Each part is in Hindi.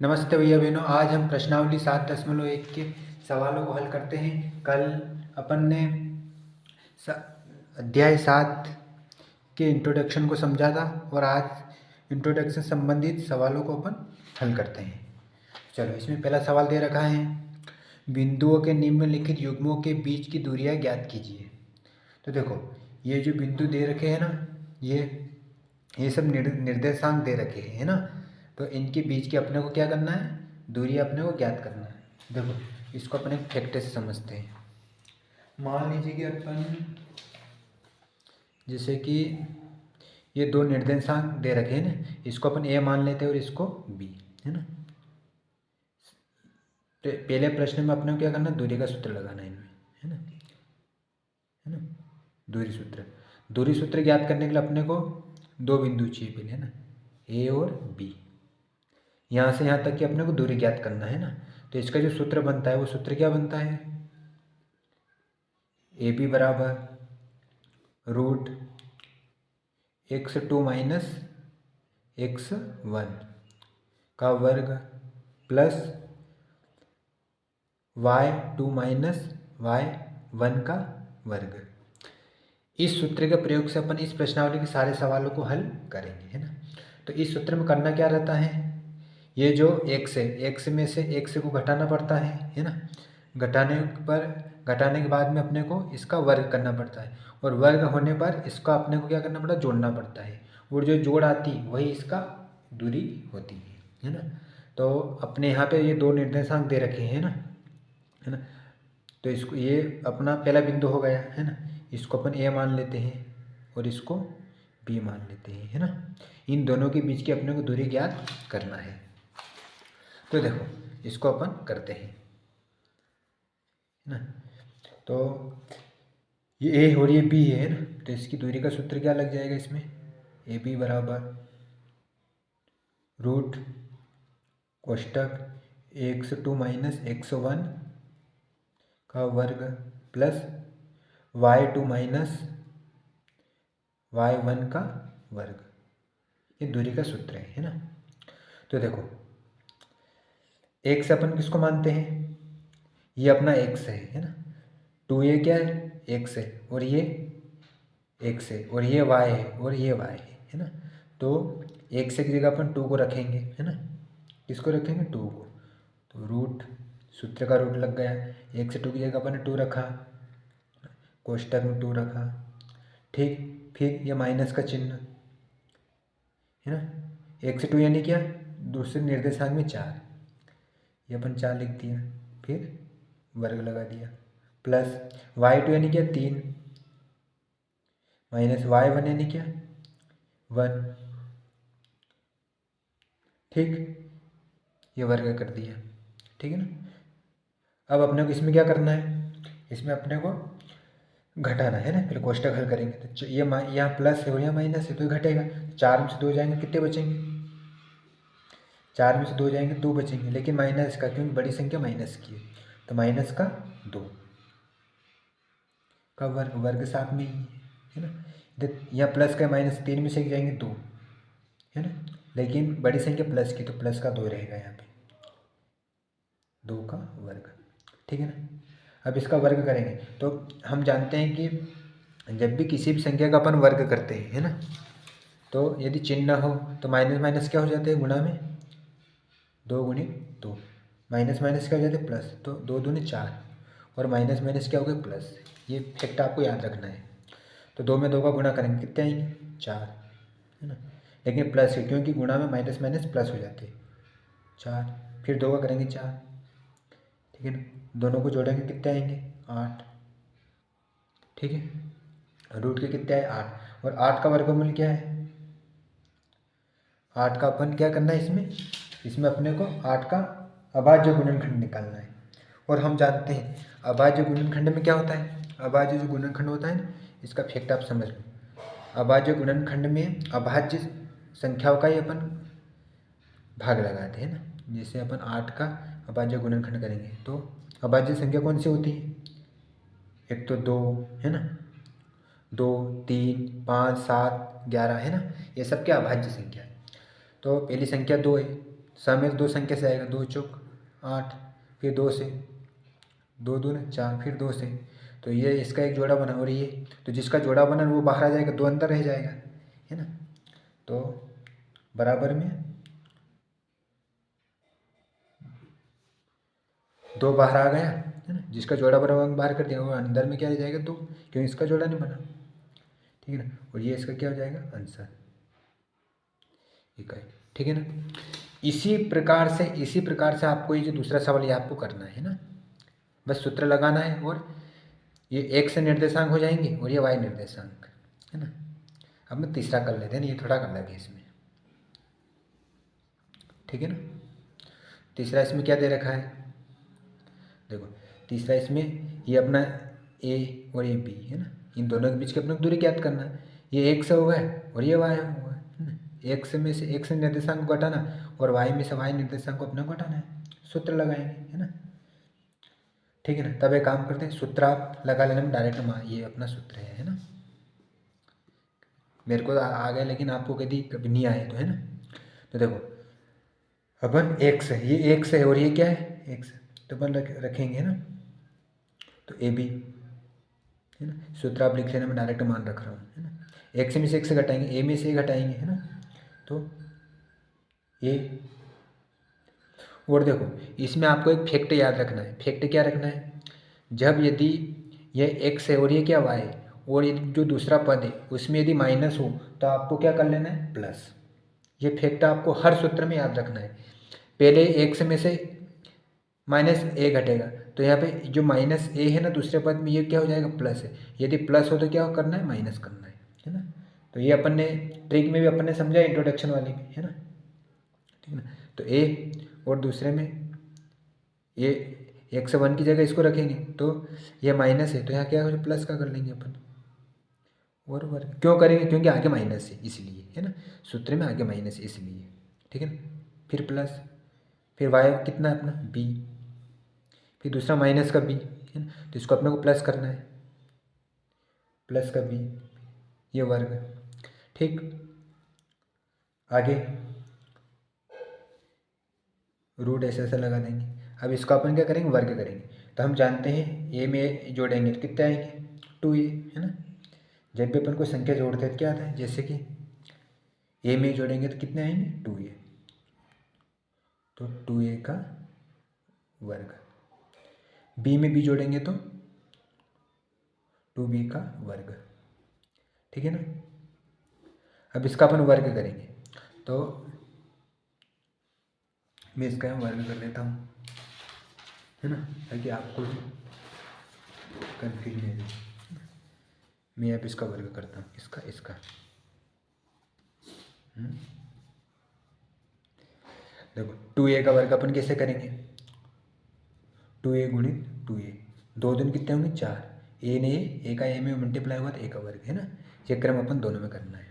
नमस्ते भैया बहनों, आज हम प्रश्नावली 7.1 के सवालों को हल करते हैं। कल अपन ने अध्याय 7 के इंट्रोडक्शन को समझा था और आज इंट्रोडक्शन संबंधित सवालों को अपन हल करते हैं। चलो, इसमें पहला सवाल दे रखा है, बिंदुओं के निम्नलिखित युग्मों के बीच की दूरियां ज्ञात कीजिए। तो देखो, ये जो बिंदु दे रखे हैं ना, ये सब निर्देशांक दे रखे हैं, है ना। तो इनके बीच की अपने को क्या करना है, दूरी अपने को ज्ञात करना है। देखो, इसको अपने फैक्टर से समझते हैं। मान लीजिए कि अपन जैसे कि ये दो निर्देशांक दे रखे हैं ना, इसको अपन ए मान लेते हैं और इसको बी, है ना। तो पहले प्रश्न में अपने को क्या करना है, दूरी का सूत्र लगाना है इनमें, है ना, है ना। दूरी सूत्र ज्ञात करने के लिए अपने को दो बिंदु चाहिए पहले, है ना, ए और बी। यहाँ से यहाँ तक कि अपने को दूरी ज्ञात करना है ना। तो इसका जो सूत्र बनता है वो सूत्र क्या बनता है, ए बी बराबर रूट x2 माइनस x1 का वर्ग प्लस y2 माइनस y1 का वर्ग। इस सूत्र के प्रयोग से अपन इस प्रश्नावली के सारे सवालों को हल करेंगे, है ना। तो इस सूत्र में करना क्या रहता है, ये जो x है, x में से x को घटाना पड़ता है ना। घटाने के बाद में अपने को इसका वर्ग करना पड़ता है और वर्ग होने पर इसका अपने को क्या करना पड़ता है, जोड़ना पड़ता है। और जो जोड़ आती वही इसका दूरी होती है ना। तो अपने यहाँ पे ये दो निर्देशांक दे रखे हैं ना, है ना। तो इसको ये अपना पहला बिंदु हो गया, है ना। इसको अपन ए मान लेते हैं और इसको बी मान लेते हैं, है ना। इन दोनों के बीच की अपने को दूरी ज्ञात करना है। तो देखो, इसको अपन करते हैं, है ना। तो ये ए और ये बी है ना, तो इसकी दूरी का सूत्र क्या लग जाएगा इसमें, ए बी बराबर रूट कोष्टक x2 माइनस x1 का वर्ग प्लस y2 माइनस y1 का वर्ग। ये दूरी का सूत्र है ना। तो देखो, x अपन किसको मानते हैं, ये अपना x है ना। 2a क्या है, x है, और ये x है, और ये y है, और ये y है ना। तो x की जगह अपन 2 को रखेंगे, है ना। किसको रखेंगे, 2 को। तो रूट, सूत्र का रूट लग गया, 1 से 2 की जगह अपन ने 2 रखा, कोष्टक में 2 रखा, ठीक। फिर ये माइनस का चिन्ह, है ना। 1 से 2 यानी क्या, दूसरे निर्देशांक में 4, ये अपन 4 लिख दिया, फिर वर्ग लगा दिया, प्लस y2 यानी क्या 3, माइनस y1 यानी क्या 1, ठीक। ये वर्ग कर दिया, ठीक है ना। अब अपने को इसमें क्या करना है, इसमें अपने को घटाना है ना। पहले कोष्टक हल करेंगे तो ये यहाँ प्लस है और यहाँ माइनस है, तो ये घटेगा। 4 में से 2 जाएंगे, कितने बचेंगे, 4 में से 2 जाएंगे 2 बचेंगे, लेकिन माइनस का, क्योंकि बड़ी संख्या माइनस की है, तो माइनस का 2 का वर्ग, वर्ग साथ में ही है ना। यहाँ प्लस का माइनस 3 में से जाएंगे 2, है ना, लेकिन बड़ी संख्या प्लस की, तो प्लस का 2 रहेगा यहाँ पे, 2 का वर्ग, ठीक है ना। अब इसका वर्ग करेंगे तो हम जानते हैं कि जब भी किसी भी संख्या का अपन वर्ग करते हैं, है ना, तो यदि चिन्ह हो तो माइनस माइनस क्या हो जाते हैं, गुणा में 2 गुणित 2, माइनस माइनस क्या हो जाते हैं, प्लस, तो 2 दूनी 4, और माइनस माइनस क्या हो गया, प्लस। ये फैक्ट आपको याद रखना है। तो 2 में 2 का गुणा करेंगे, कितने आएंगे, 4, है ना। लेकिन प्लस है, क्योंकि गुणा में माइनस माइनस प्लस हो जाते हैं, 4, फिर 2 का करेंगे 4, ठीक है ना। दोनों को जोड़ेंगे, कितने आएंगे, 8, ठीक है। रूट के कितने आए, 8, और 8 का वर्गमूल क्या है, 8 का अपन क्या करना है इसमें अपने को 8 का अभाज्य गुणनखंड निकालना है। और हम जानते हैं अभाज्य गुणनखंड में क्या होता है, अभाज्य जो गुणनखंड होता है ना, इसका फैक्ट आप समझ लो। अभाज्य गुणनखंड में अभाज्य संख्याओं का ही अपन भाग लगाते हैं ना। जैसे अपन 8 का अभाज्य गुणनखंड करेंगे तो अभाज्य संख्या कौन सी होती है, एक तो 2, है ना, 2, 3, 5, 7, 11, है ना। ये सब क्या अभाज्य संख्या है। तो पहली संख्या 2 है, सामने दो संख्या से आएगा, 2 चौक 8, फिर 2 से, 2 दूनी 4, फिर 2 से, तो ये इसका एक जोड़ा बना। और ये तो जिसका जोड़ा बना वो बाहर आ जाएगा, 2 अंदर रह जाएगा, है ना। तो बराबर में 2 बाहर आ गया, है ना। जिसका जोड़ा बना वो बाहर कर दिया, वो अंदर में क्या रह जाएगा 2, क्योंकि इसका जोड़ा नहीं बना, ठीक है ना। और ये इसका क्या हो जाएगा, आंसर इकाई, ठीक है ना। इसी प्रकार से आपको ये जो दूसरा सवाल ये आपको करना है ना, बस सूत्र लगाना है। और ये x निर्देशांक हो जाएंगे और ये y निर्देशांक, है ना। अब मैं तीसरा कर लेते हैं ना, ये थोड़ा कर लगे इसमें, ठीक है ना। तीसरा इसमें क्या दे रखा है, देखो तीसरा इसमें ये अपना a और ये b है ना, इन दोनों के बीच की अपने को दूरी ज्ञात करना है। ये x हुआ है और ये y हुआ है ना। x में से x निर्देशांक को घटाना और y में से y निर्देशांक को अपने को घटाना है, सूत्र लगाएंगे, है ना, ठीक है ना। तब एक काम करते हैं, सूत्र आप लगा लेना में डायरेक्ट, ये अपना सूत्र है ना। मेरे को आ गया, लेकिन आपको कभी नहीं आए तो, है ना। तो देखो अपन x है, ये x है और ये क्या है, x, तो अपन रखेंगे, है ना। तो ए बी, है ना, सूत्र आप लिख लेना, मैं डायरेक्ट मान रख रहा हूँ, है ना। x में से x घटाएंगे, a में से a घटाएंगे, है ना। तो a, और देखो इसमें आपको एक फैक्ट याद रखना है। फैक्ट क्या रखना है, जब यदि ये x है और ये क्या y है, और ये जो दूसरा पद है उसमें यदि माइनस हो तो आपको क्या कर लेना है, प्लस। ये फैक्ट आपको हर सूत्र में याद रखना है। पहले x में से माइनस ए घटेगा, तो यहाँ पे जो माइनस ए है ना दूसरे पद में, ये क्या हो जाएगा, प्लस है। यदि प्लस हो तो क्या करना है, माइनस करना है ना। तो ये अपन ने ट्रिक में भी अपन ने समझा, इंट्रोडक्शन वाली भी, है ना, ठीक है ना। तो ए और दूसरे में ये x1 की जगह इसको रखेंगे, तो ये माइनस है तो यहाँ क्या हो, प्लस का कर लेंगे अपन। और वर्ग क्यों करेंगे, क्योंकि आगे माइनस है इसलिए, है ना, सूत्र में आगे माइनस है इसलिए, ठीक है ना। फिर प्लस, फिर वाई कितना है अपना b, फिर दूसरा माइनस का b, है ना, तो इसको अपने को प्लस करना है, प्लस का b, ये वर्ग, ठीक। आगे रूट ऐसे ऐसा लगा देंगे। अब इसको अपन क्या करेंगे, वर्ग करेंगे। तो हम जानते हैं ए में जोड़ेंगे तो कितने आएंगे, 2a, है ना। जब भी अपन को संख्या जोड़ते हैं तो क्या आता है, जैसे कि ए में जोड़ेंगे तो कितने आएंगे, 2a, तो 2a का वर्ग। बी में भी जोड़ेंगे तो 2b का वर्ग, ठीक है ना। अब इसका अपन वर्ग करेंगे, तो मैं इसका यहाँ वर्ग कर लेता हूँ, है ना, ताकि आपको कन्फ्यूज नहीं हो। मैं अब इसका वर्ग करता हूँ, इसका देखो 2a का वर्ग अपन कैसे करेंगे, 2a गुणित 2a, 2 दिन कितने होंगे, 4, ए ने ए का ए में मल्टीप्लाई हुआ तो ए का वर्ग, है ना। ये क्रम अपन दोनों में करना है।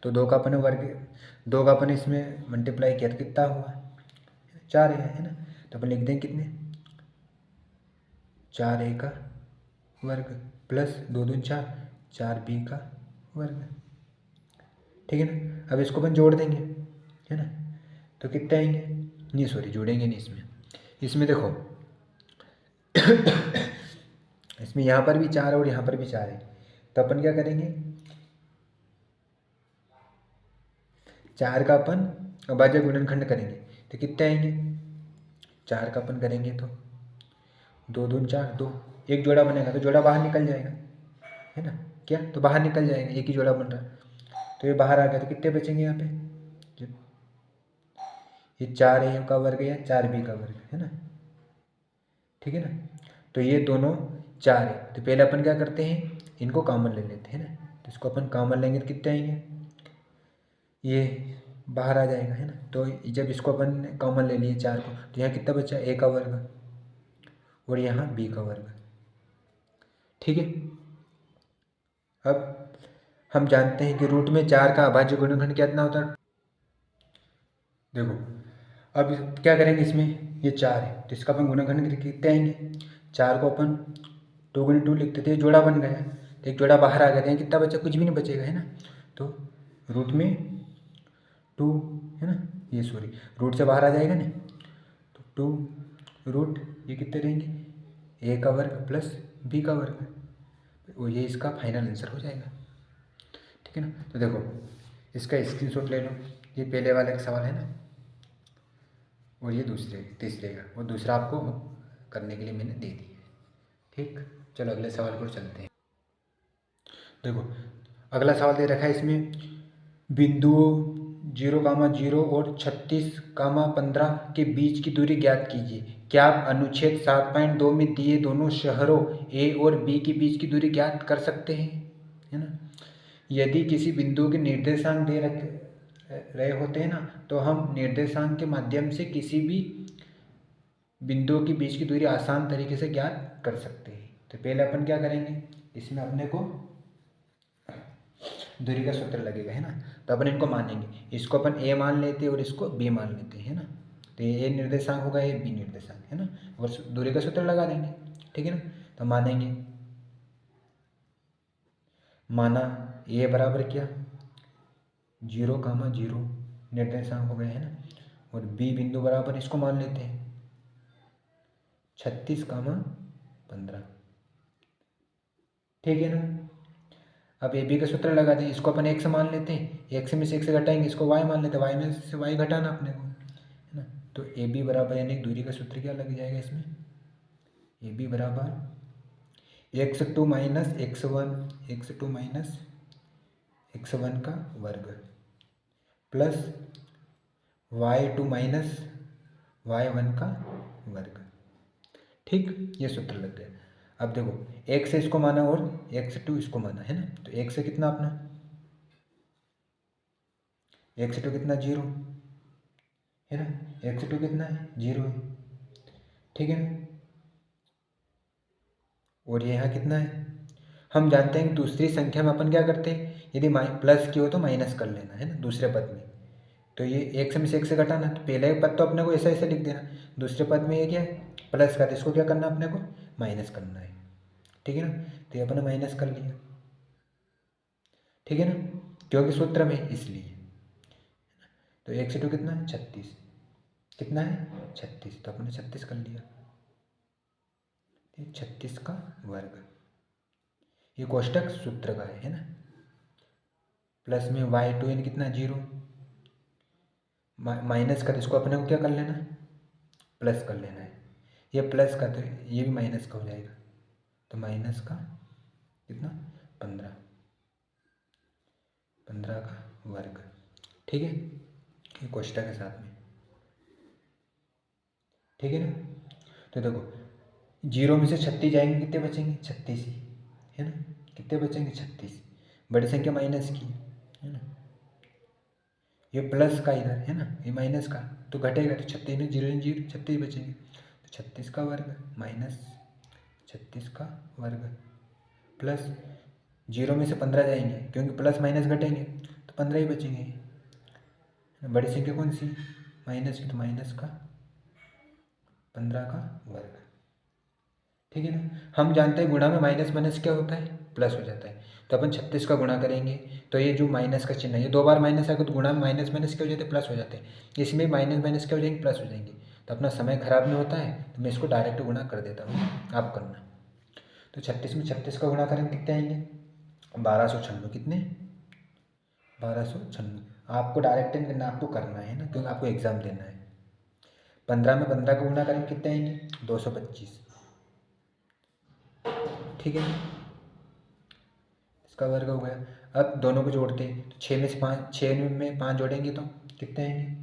तो 2 का अपन वर्ग, 2 का अपन इसमें मल्टीप्लाई किया तो कितना हुआ, 4 है ना। तो अपन लिख देंगे कितने, 4a का वर्ग प्लस 2 दूनी 4, 4b का वर्ग, ठीक है ना। अब इसको अपन जोड़ देंगे, है ना, तो कितने आएंगे, नहीं सॉरी जोड़ेंगे नहीं, इसमें देखो इसमें यहाँ पर भी 4 और यहाँ पर भी 4 है, तो अपन क्या करेंगे, 4 का अपन अभाज्य गुणनखंड करेंगे तो कितने आएंगे, 4 का अपन करेंगे तो 2 दूनी 4, 2, एक जोड़ा बनेगा तो जोड़ा बाहर निकल जाएगा, है ना, क्या, तो बाहर निकल जाएगा, एक ही जोड़ा बन रहा है, तो ये बाहर आ गया तो कितने बचेंगे यहाँ पे, ये 4a का वर्ग या 4b का वर्ग, है ना, ठीक है ना। तो ये दोनों 4 है, तो पहले अपन क्या करते हैं, इनको कॉमन ले लेते हैं ना। तो इसको अपन कॉमन लेंगे तो कितने आएंगे, ये बाहर आ जाएगा, है ना। तो जब इसको अपन कॉमन ले लिए 4 को, तो यहाँ कितना बचा, a का वर्ग और यहाँ b का वर्ग, ठीक है। अब हम जानते हैं कि रूट में 4 का अभाज्य गुणनखंड कितना होता है, देखो अब क्या करेंगे, इसमें ये 4 है तो इसका अपन गुणनखंड कितने आएंगे, 4 को अपन 2 गुनी 2 लिखते थे, जोड़ा बन गया, तो एक जोड़ा बाहर आ गया, कितना बचा, कुछ भी नहीं बचेगा, है ना। तो रूट में 2 है ना, ये सॉरी रूट से बाहर आ जाएगा ना, तो 2 रूट ये कितने रहेंगे, a का वर्ग प्लस b का वर्ग, और ये इसका फाइनल आंसर हो जाएगा। ठीक है ना। तो देखो इसका स्क्रीनशॉट ले लो, ये पहले वाले का सवाल है ना, और ये तीसरे का, और दूसरा आपको करने के लिए मैंने दे दी है। ठीक, चलो अगले सवाल पर चलते हैं। देखो अगला सवाल दे रखा है इसमें, बिंदुओं 0,0 और 36,15 के बीच की दूरी ज्ञात कीजिए। क्या आप अनुच्छेद 7.2 में दिए दोनों शहरों ए और बी के बीच की दूरी ज्ञात कर सकते हैं, है ना। यदि किसी बिंदु के निर्देशांक दे रहे होते हैं ना, तो हम निर्देशांक के माध्यम से किसी भी बिंदुओं के बीच की दूरी आसान तरीके से ज्ञात कर सकते हैं। तो पहले अपन क्या करेंगे, इसमें अपने को दूरी का सूत्र लगेगा, है ना। तो अपन इनको मानेंगे, इसको अपन ए मान लेते हैं और इसको बी मान लेते हैं ना। तो ये ए निर्देशांक होगा, ये बी निर्देशांक, है ना, और दूरी का सूत्र लगा देंगे। ठीक है ना। तो मानेंगे, माना ए बराबर क्या 0,0 निर्देशांक हो गए, है ना, और बी बिंदु बराबर इसको मान लेते हैं 36,15। ठीक है ना। अब ए बी का सूत्र लगा दें, इसको अपन x मान लेते हैं, x में से x घटाएंगे, इसको y मान लेते हैं, y में से y घटाना अपने को, है ना। तो ए बी बराबर यानी दूरी का सूत्र क्या लग जाएगा इसमें, ए बी बराबर x2 माइनस x1 का वर्ग प्लस y2 माइनस y1 का वर्ग। ठीक, ये सूत्र लग गया। अब देखो x से इसको माना और x2 इसको माना, है ना। तो x से कितना अपना x2 कितना 0 है ना, x2 कितना है 0 है। ठीक है ना। और ये यहाँ कितना है, हम जानते हैं कि दूसरी संख्या में अपन क्या करते हैं, यदि प्लस की हो तो माइनस कर लेना, है ना, दूसरे पद में। तो ये x में से x से घटाना, तो पहले पद तो अपने को ऐसा ऐसा लिख देना, दूसरे पद में ये क्या है प्लस का, तो इसको क्या करना अपने को माइनस करना है। ठीक है ना। तो ये अपने माइनस कर लिया। ठीक है ना, क्योंकि सूत्र में इसलिए। तो x2 कितना है 36, कितना है 36, तो अपने 36 कर लिया, 36 का वर्ग। ये कोष्टक सूत्र का है ना। प्लस में y2 यानी कितना 0, माइनस का, तो इसको अपने को क्या कर लेना प्लस कर लेना है। ये प्लस का तो ये भी माइनस का हो जाएगा, तो माइनस का कितना 15 का वर्ग। ठीक है, ये कोष्टक के साथ में। ठीक है ना। तो देखो 0 में से 36 जाएंगे, कितने बचेंगे 36 ही, है ना, कितने बचेंगे 36, बड़ी संख्या माइनस की, है ना, ये प्लस का इधर है ना, ये माइनस का, तो घटेगा, तो 36 में 0 36 बचेंगे, तो 36 का वर्ग माइनस 36 का वर्ग प्लस 0 में से 15 जाएंगे, क्योंकि प्लस माइनस घटेंगे तो 15 ही बचेंगे। बड़ी संख्या कौन सी माइनस की, तो माइनस का 15 का वर्ग। ठीक है ना। हम जानते हैं गुणा में माइनस माइनस क्या होता है प्लस हो जाता है, तो अपन 36 का गुणा करेंगे, तो ये जो माइनस का चिन्ह है ये 2 बार माइनस आएगा, तो गुणा में माइनस माइनस क्या हो जाते हैं प्लस हो जाते हैं, इसमें माइनस माइनस क्या हो जाएंगे प्लस हो जाएंगे। तो अपना समय खराब नहीं होता है, तो मैं इसको डायरेक्ट गुणा कर देता हूँ, आप करना। तो 36 में 36 का गुणा करेंगे कितने आएंगे 1296, कितने 1296। आपको डायरेक्ट नहीं करना, आपको करना है ना, क्योंकि आपको एग्जाम देना है। 15 में 15 का गुणा करेंगे कितने आएंगे 225। ठीक है, इसका वर्ग हो गया। अब दोनों को जोड़ते हैं, तो 6 में से 5, 6 में 5 जोड़ेंगे तो कितने आएंगे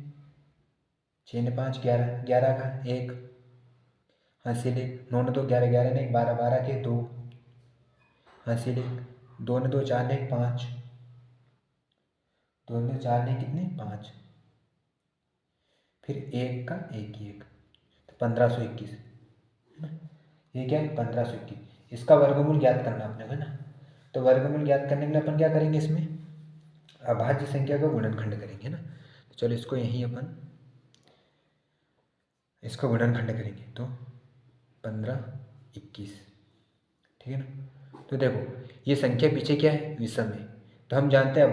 6 ने 5 11, 11 का 1 हासिल 1, 9 ने 2 11, 11 ने 1 12, 12 के 2 हासिल 1, 2 ने 2 4 ने 1 5, 2 ने 4 ने कितने 5, फिर 1 का 1 1, तो 1521, है ना। ये क्या है 1521, इसका वर्गमूल ज्ञात करना अपने को, है ना। तो वर्गमूल ज्ञात करने के लिए अपन क्या करेंगे, इसमें अभाज्य संख्या का गुणनखंड करेंगे ना। तो चलो इसको यहीं अपन इसका गुणनखंड करेंगे, तो 1521। ठीक है ना। तो देखो ये संख्या पीछे क्या है विषम है, तो हम जानते हैं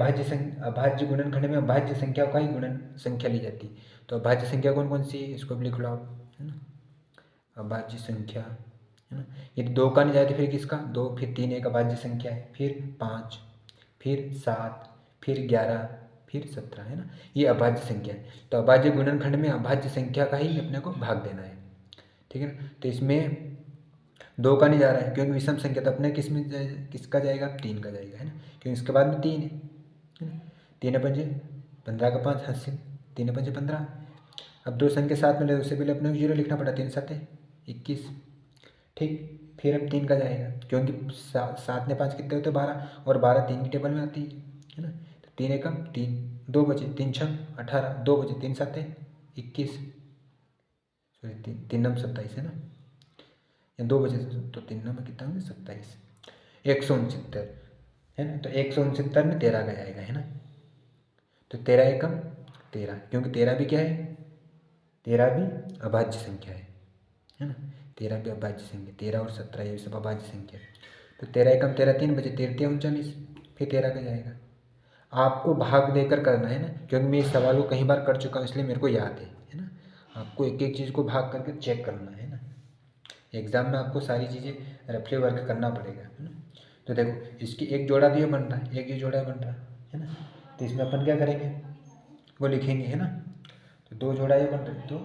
अभाज्य गुणनखंड में अभाज्य संख्या का ही गुणन संख्या ली जाती है। तो अभाज्य संख्या कौन कौन सी है, इसको भी लिख लो आप, है ना। अभाज्य संख्या, है ना। यदि 2 का नहीं जाए तो फिर किसका, 2, फिर 3 एक अभाज्य संख्या है, फिर 5, फिर 7, फिर 11, फिर 17, है ना। ये अभाज्य संख्या है। तो अभाज्य गुणनखंड में अभाज्य संख्या का ही अपने को भाग देना है, ठीक है ना। तो इसमें 2 का नहीं जा रहा है क्योंकि विषम संख्या, तो अपने किसका जाएगा, 3 का जाएगा, है ना, क्योंकि इसके बाद में 3 है ना। 3 पंजे 15 का 5 हासिल, 3 पंजे 15। अब 2 संख्या साथ में ले, उससे पहले अपने को 0 लिखना पड़ा, 3 7 21, ठीक। फिर अब 3 का जाएगा क्योंकि 7 ने 5 कितने होते हैं, 12, और 12 3 की टेबल में आती है ना। तो 3 एकम 3, 2 बचे, 3 6 18, 2 बचे, 3 7 21, सॉरी 3 नम 27, है ना, या 2 बचे तो 3 नम कितना होंगे 27, 169, है ना। तो 169 में 13 का जाएगा, है ना। तो 13 एकम 13, क्योंकि 13 भी क्या है, 13 भी अभाज्य संख्या है ना। 13 भी अभाज्य संख्या, 13 और 17 ये सब अभाज्य संख्या है। तो 13 एकम 13, 3 बचे, 13 39, फिर 13 का जाएगा। आपको भाग देकर करना है ना, क्योंकि मैं इस सवाल को कई बार कर चुका हूँ, इसलिए मेरे को याद है ना। आपको एक एक चीज़ को भाग करके चेक करना है ना। एग्जाम में आपको सारी चीज़ें रफली वर्क करना पड़ेगा, है ना। तो देखो इसकी एक जोड़ा दिया बन रहा है, एक ये जोड़ा बन रहा है ना। तो इसमें अपन क्या करेंगे, वो लिखेंगे, है ना। तो 2 जोड़ा ये बन रहे हैं, तो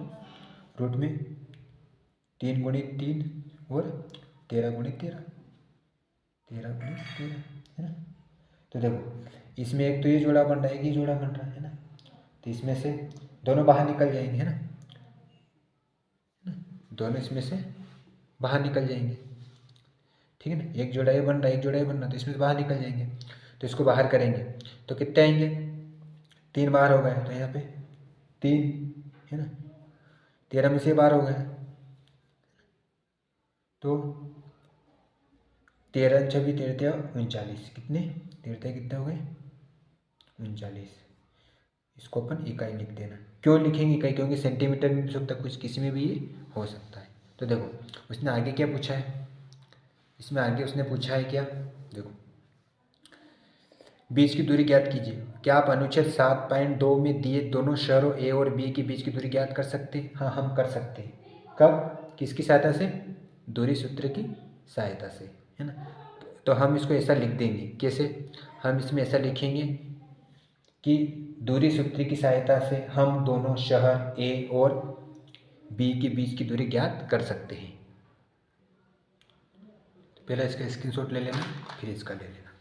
रूट में 3 गुणित 3 और 13 गुणित 13, 13 गुणित 13, है ना। तो देखो इसमें एक तो ये जोड़ा बन रहा है, एक ये जोड़ा बन रहा है ना। तो इसमें से दोनों बाहर निकल जाएंगे, है ना, दोनों इसमें से बाहर निकल जाएंगे, ठीक है ना। एक जोड़ा ये बन रहा है, एक जोड़ा ये बन रहा है, तो इसमें से बाहर निकल जाएंगे। तो इसको बाहर करेंगे तो कितने आएंगे, 3 बाहर हो गए, तो यहाँ पे 3, है ना। 13 में से बाहर हो गए, तो 13 छब्बीस 13 39, कितने 13 कितने हो गए 39। इसको अपन इकाई लिख देना। क्यों लिखेंगे इकाई, क्योंकि सेंटीमीटर में भी हो सकता है, कुछ किसी में भी ये हो सकता है। तो देखो उसने आगे क्या पूछा है, इसमें आगे उसने पूछा है क्या, देखो बीच की दूरी ज्ञात कीजिए। क्या आप अनुच्छेद 7.2 में दिए दोनों शहरों ए और बी के बीच की दूरी ज्ञात कर सकते हैं। हाँ हम कर सकते हैं। कब, किसकी सहायता से, दूरी सूत्र की सहायता से, है ना। तो हम इसको ऐसा लिख देंगे, कैसे, हम इसमें ऐसा लिखेंगे कि दूरी सूत्र की सहायता से हम दोनों शहर ए और बी के बीच की दूरी ज्ञात कर सकते हैं। तो पहले इसका स्क्रीनशॉट ले लेना, फिर इसका ले लेना,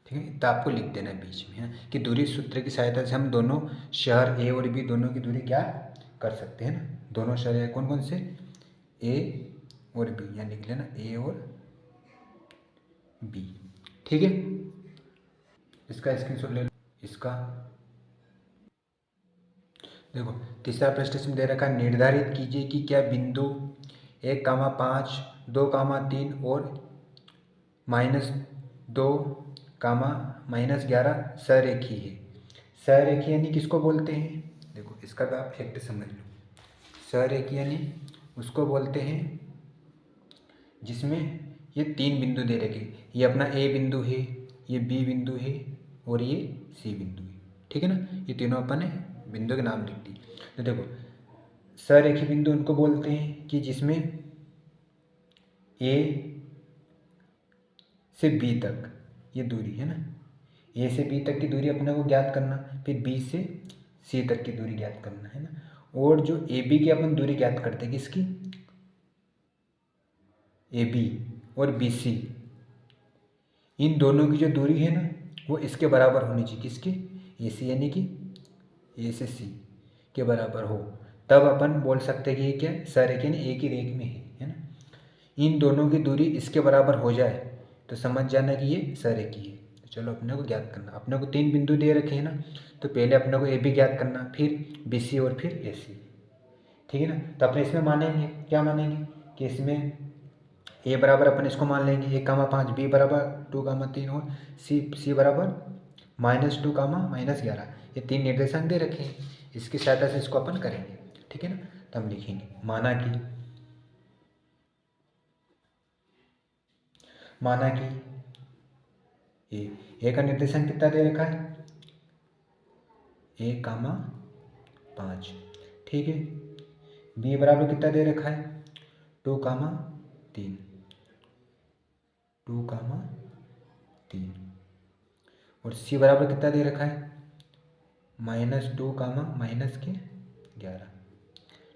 ठीक है। तो आपको लिख देना है बीच में, है कि दूरी सूत्र की सहायता से हम दोनों शहर ए और बी दोनों की दूरी ज्ञात कर सकते हैं ना। दोनों शहर कौन कौन से, ए और बी, यहाँ लिख लेना ए और बी, ठीक है। इसका स्क्रीनशॉट ले लो। इसका देखो तीसरा प्रश्न इसमें दे रखा है, निर्धारित कीजिए कि क्या बिंदु 1,5, 2,3 और -2, -11 सरेखी है। सरेखी यानी किसको बोलते हैं, देखो इसका भी आप फैक्ट समझ लो। सरेखी यानी उसको बोलते हैं जिसमें ये 3 बिंदु दे रखे, ये अपना ए बिंदु है, ये बी बिंदु है और ये सी बिंदु है, ठीक है ना। ये तीनों अपन ने बिंदु के नाम लिख दी। तो देखो सरेखी बिंदु उनको बोलते हैं कि जिसमें ए से बी तक ये दूरी, है ना, ए से बी तक की दूरी अपने को ज्ञात करना, फिर बी से सी तक की दूरी ज्ञात करना, है ना। और जो ए बी की अपन दूरी ज्ञात करते हैं, किसकी, ए बी और बी सी, इन दोनों की जो दूरी है ना वो इसके बराबर होनी चाहिए, किसके, ए सी यानी कि ए से सी के बराबर हो, तब अपन बोल सकते हैं कि ये क्या है, सरेखी यानी एक ही रेख में है ना। इन दोनों की दूरी इसके बराबर हो जाए तो समझ जाना कि ये सरेखी है। तो चलो अपने को ज्ञात करना, अपने को 3 बिंदु दे रखे हैं ना, तो पहले अपने को ए बी ज्ञात करना, फिर बी सी और फिर ए सी, ठीक है ना। तो अपने इसमें मानेंगे, क्या मानेंगे कि इसमें ए बराबर अपन इसको मान लेंगे 1,5, बी बराबर 2,3 और सी बराबर -2, -11, ये 3 निर्देशांक दे रखे हैं। इसकी सहायता से इसको अपन करेंगे, ठीक है ना। तो हम लिखेंगे माना कि ए का निर्देशांक कितना दे रखा है, 1,5, ठीक है। बी बराबर कितना दे रखा है, 2,3, 2,3, और सी बराबर कितना दे रखा है, -2, -11,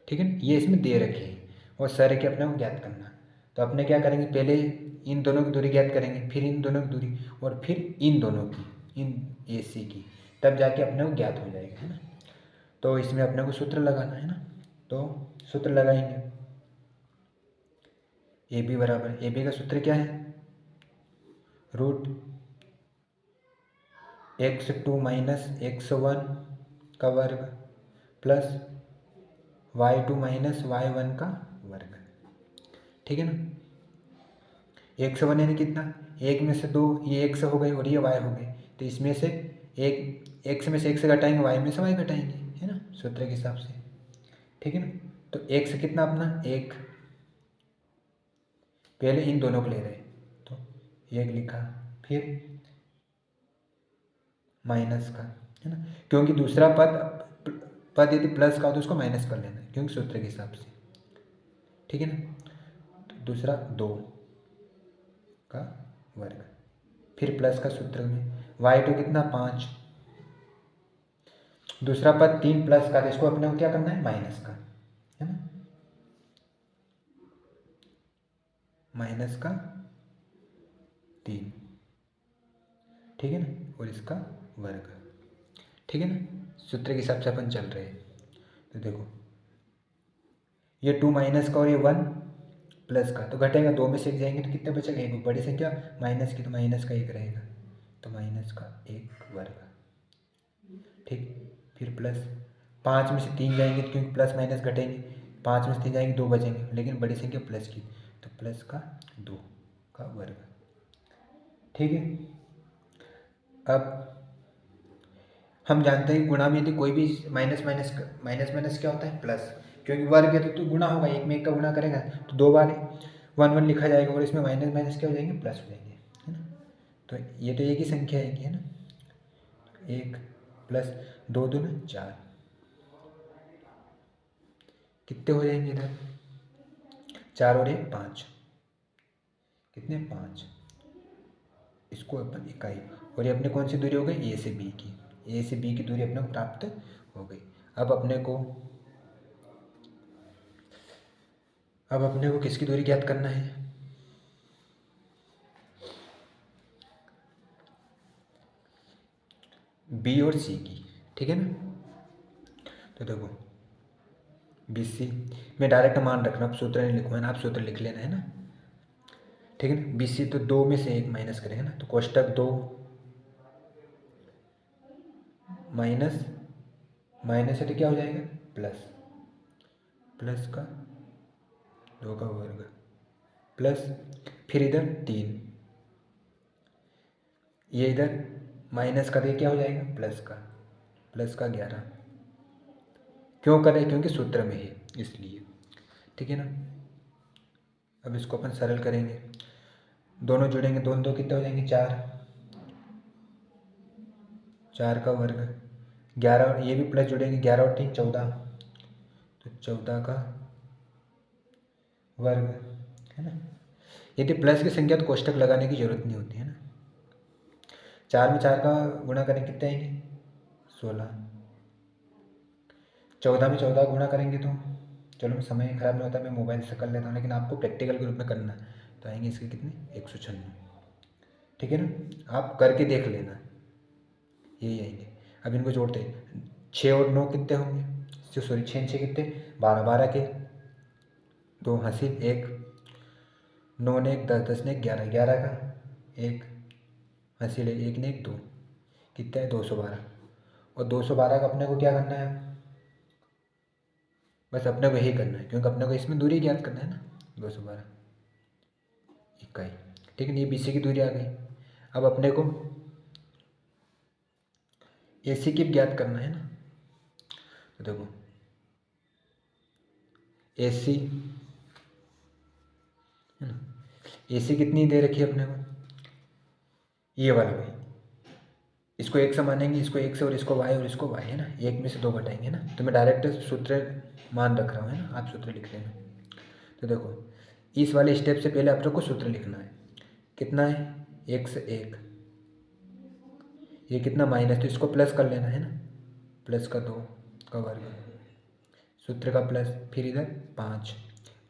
ठीक है। ये इसमें दे रखे हैं और सारे के अपने को ज्ञात करना। तो अपने क्या करेंगे, पहले इन दोनों की दूरी ज्ञात करेंगे, फिर इन दोनों की दूरी, और फिर इन दोनों की, इन ए सी की, तब जाके अपने को ज्ञात हो जाएगा, है ना। तो इसमें अपने को सूत्र लगाना है ना, तो सूत्र लगाएंगे। ए बी बराबर, ए बी का सूत्र क्या है, √(x2 - x1) का वर्ग प्लस y2 - y1 का वर्ग, ठीक है ना। x1 यानी कितना, एक में से 2, ये x हो गए और ये y हो गए, तो इसमें से एक, x में से x घटाएंगे, y में से y घटाएंगे, है ना, सूत्र के हिसाब से, ठीक है ना। तो x कितना अपना 1, पहले इन दोनों को ले रहे, तो 1 लिखा, फिर माइनस का, है ना, क्योंकि दूसरा पद यदि प्लस का हो तो उसको माइनस कर लेना है, क्योंकि सूत्र के हिसाब से, ठीक है ना। तो दूसरा 2 का वर्ग, फिर प्लस का सूत्र में y2 कितना 5, दूसरा पद 3 प्लस का, तो इसको अपने को क्या करना है, माइनस का, है ना, -3, ठीक है ना, और इसका वर्ग, ठीक है ना। सूत्र के हिसाब से अपन चल रहे हैं। तो देखो ये 2 माइनस का और ये 1 प्लस का, तो घटेगा, 2 में से 1 जाएंगे तो कितने बचेगा, एक बड़ी संख्या माइनस की, तो माइनस का 1 रहेगा, तो माइनस का 1 वर्ग, ठीक। फिर प्लस 5 में से 3 जाएंगे तो क्योंकि प्लस माइनस घटेंगे, 5 में से 3 जाएंगे 2 बचेंगे, लेकिन बड़ी संख्या प्लस की, तो प्लस का 2 का वर्ग, ठीक है। अब हम जानते हैं कि गुणा में यदि कोई भी माइनस माइनस माइनस क्या होता है, प्लस, क्योंकि वर्ग है तो गुणा होगा, एक में एक का गुणा करेगा तो 2 बार 1 1 लिखा जाएगा, और इसमें माइनस माइनस क्या हो जाएंगे, प्लस हो जाएंगे, है ना। तो ये तो एक ही संख्या आएगी, है ना, 1 प्लस 2 2 4, कितने हो जाएंगे इधर, 4 और 1 5, कितने 5, इसको अपन इकाई, और ये अपने कौन सी दूरी हो गई, ए से बी की, ए से बी की दूरी अपने को प्राप्त हो गई। अब अपने को किसकी दूरी ज्ञात करना है, बी और सी की, ठीक है ना। तो देखो बी सी में डायरेक्ट मान रखना, आप सूत्र नहीं लिखवाना, आप सूत्र लिख लेना, है ना, ठीक है ना। बी सी तो 2 में से 1 माइनस करेंगे ना, तो कोष्टक 2 माइनस माइनस है तो क्या हो जाएगा, प्लस, प्लस का 2 का वर्ग, प्लस, फिर इधर 3, ये इधर माइनस का, क्या हो जाएगा, प्लस का 11, क्यों करें, क्योंकि सूत्र में है इसलिए, ठीक है ना। अब इसको अपन सरल करेंगे, दोनों जुड़ेंगे, दोनों दो कितने हो जाएंगे, 4, 4 का वर्ग, 11, और ये भी प्लस जुड़ेंगे, 11 और 3 14, तो 14 का वर्ग, है ना। यदि प्लस की संख्या तो कोष्टक लगाने की जरूरत नहीं होती, है ना। 4 में 4 का गुणा करें कितने आएंगे, 16, 14 में 14 गुणा करेंगे तो, चलो मैं समय खराब नहीं होता, मैं मोबाइल से कर लेता हूँ, लेकिन आपको प्रैक्टिकल के रूप में करना, तो आएंगे इसके कितने, 196, ठीक है ना, आप करके देख लेना, यही आएंगे। अब इनको जोड़ते हैं, 6 और 9 कितने होंगे, सॉरी 6 6 कितने, 12, 12 के 2 हासिल 1, 9 ने 1 10, 10 ने 11, 11 का 1 हासिल है, 1 ने 1 2, कितना है 212, और 212 का अपने को क्या करना है, बस अपने को यही करना है, क्योंकि अपने को इसमें दूरी ज्ञात करना है ना, 212 इकाई, ठीक है। ये बी सी की दूरी आ गई। अब अपने को ए सी की ज्ञात करना है ना, तो देखो ए सी, है ना, ए सी कितनी दे रखी है अपने को, ये वाला भाई, इसको एक से मानेंगे, इसको एक से, और इसको वाई और इसको वाई, है ना, एक में से दो घटाएंगे ना। तो मैं डायरेक्ट सूत्र मान रख रहा हूँ, है ना, आप सूत्र लिख लेना। तो देखो इस वाले स्टेप से पहले आप लोग को सूत्र लिखना है, कितना है, एक से एक, ये कितना माइनस, तो इसको प्लस कर लेना है ना, प्लस का 2 का वर्ग, सूत्र का प्लस, फिर इधर 5,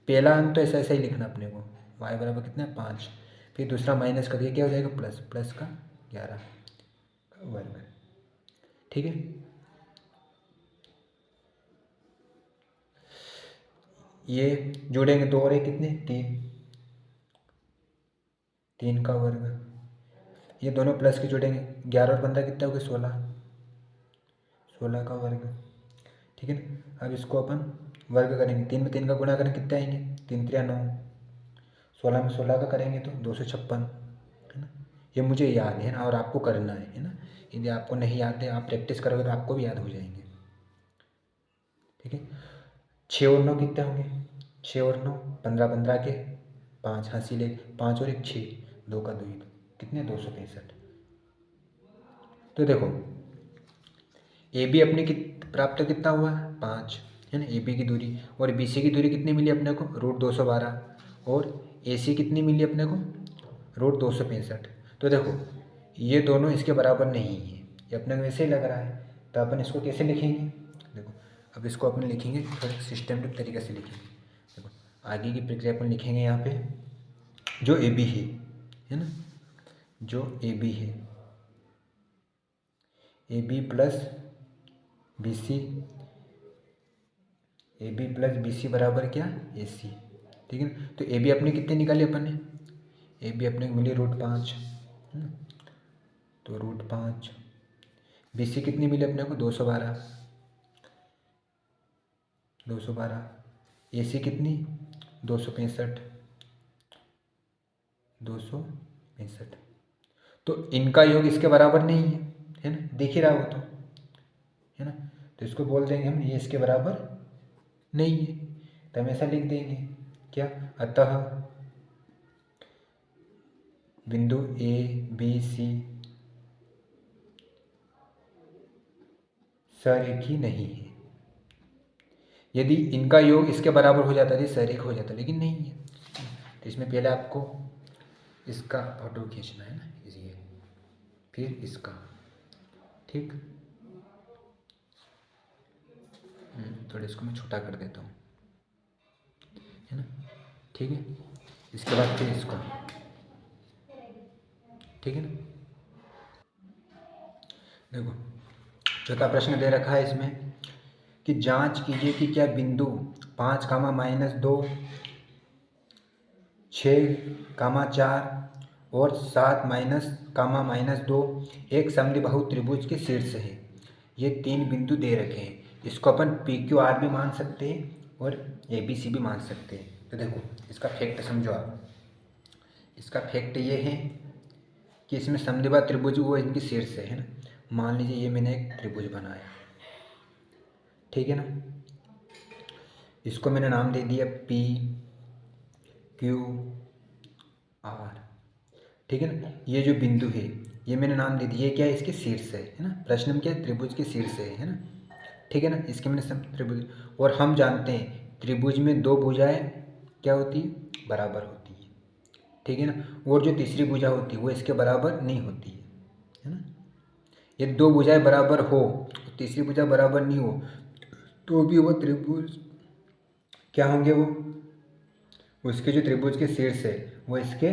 पहला अंक तो ऐसा ऐसा ही लिखना अपने को, y बराबर कितना है 5, फिर दूसरा माइनस कर दिया, क्या हो जाएगा प्लस, प्लस का 11 का वर्ग, ठीक है। ये जोड़ेंगे 2 और 1 कितने, 3 का वर्ग, ये दोनों प्लस के जोड़ेंगे, 11 और 15 कितना हो गया, 16 का वर्ग, ठीक है ना। अब इसको अपन वर्ग करेंगे, 3 में 3 का गुणा करेंगे, कितने आएंगे, 3 3 9, 16 में 16 का करेंगे तो 256, है ना। ये मुझे याद है ना, और आपको करना है ना। यदि आपको नहीं याद है, आप प्रैक्टिस करोगे तो आपको भी याद हो जाएंगे, ठीक है। 6 और 9 कितने होंगे, 6 और 9 15, 15 के 5, हंसी ले 5 और 1 6, 2 का 2 ही, कितने 265। तो देखो ए बी अपने प्राप्त कितना हुआ, 5, है ना, ए बी की दूरी, और बी सी की दूरी कितनी मिली अपने को, √212, और ए सी कितनी मिली अपने को, √265। तो देखो ये दोनों इसके बराबर नहीं है, ये अपने को वैसे ही लग रहा है, तो अपन इसको कैसे लिखेंगे, देखो अब इसको अपन लिखेंगे थोड़ा सिस्टमेटिक तरीके से लिखेंगे। देखो आगे की प्रक्रिया अपन लिखेंगे यहाँ पे, जो ए बी है ना, जो ए बी है, A B plus B C, A B plus B C बराबर क्या, ए सी, ठीक है। तो ए बी अपने कितने निकाले अपन ने, ए बी अपने को मिली √5, है ना, तो √5, बी सी कितनी मिली अपने को 212, 212, ए सी कितनी 265, 265। तो इनका योग इसके बराबर नहीं है ना, दिख ही रहा हो तो, है ना। तो इसको बोल देंगे हम ये इसके बराबर नहीं है, तो हम ऐसा लिख देंगे क्या, अतः बिंदु ए बी सी सरेखी नहीं है। यदि इनका योग इसके बराबर हो जाता है तो सरेख हो जाता, लेकिन नहीं है। तो इसमें पहले आपको इसका फोटो खींचना है ना, ये फिर इसका, ठीक। थोड़ा इसको मैं छोटा कर देता हूँ, है ना, ठीक है। इसके बाद फिर इसको, ठीक है ना। देखो चौथा प्रश्न दे रखा है इसमें कि जांच कीजिए कि क्या बिंदु 5, -2, 6, 4 और 7, एक समद्विबाहु त्रिभुज के शीर्ष है। ये 3 बिंदु दे रखे हैं, इसको अपन PQR भी मान सकते हैं और ABC भी मान सकते हैं। तो देखो इसका फैक्ट समझो आप, इसका फैक्ट ये है कि इसमें समद्विबाहु त्रिभुज वो इनकी शीर्ष है ना। मान लीजिए ये मैंने एक त्रिभुज बनाया, ठीक है ना, इसको मैंने नाम दे दिया PQR, ठीक है ना। ये जो बिंदु है ये मैंने नाम दे दिया, ये क्या है, इसके शीर्ष है ना। प्रश्न में क्या है, त्रिभुज के शीर्ष है ना, ठीक है ना। इसके मैंने सब त्रिभुज, और हम जानते हैं त्रिभुज में 2 भुजाएं क्या होती है, बराबर होती है, ठीक है ना। और जो तीसरी भुजा होती है वो इसके बराबर नहीं होती है ना। यदि 2 भुजाएं बराबर हो, तीसरी भुजा बराबर नहीं हो, तो भी वो त्रिभुज क्या होंगे, वो उसके जो त्रिभुज के शीर्ष है वो इसके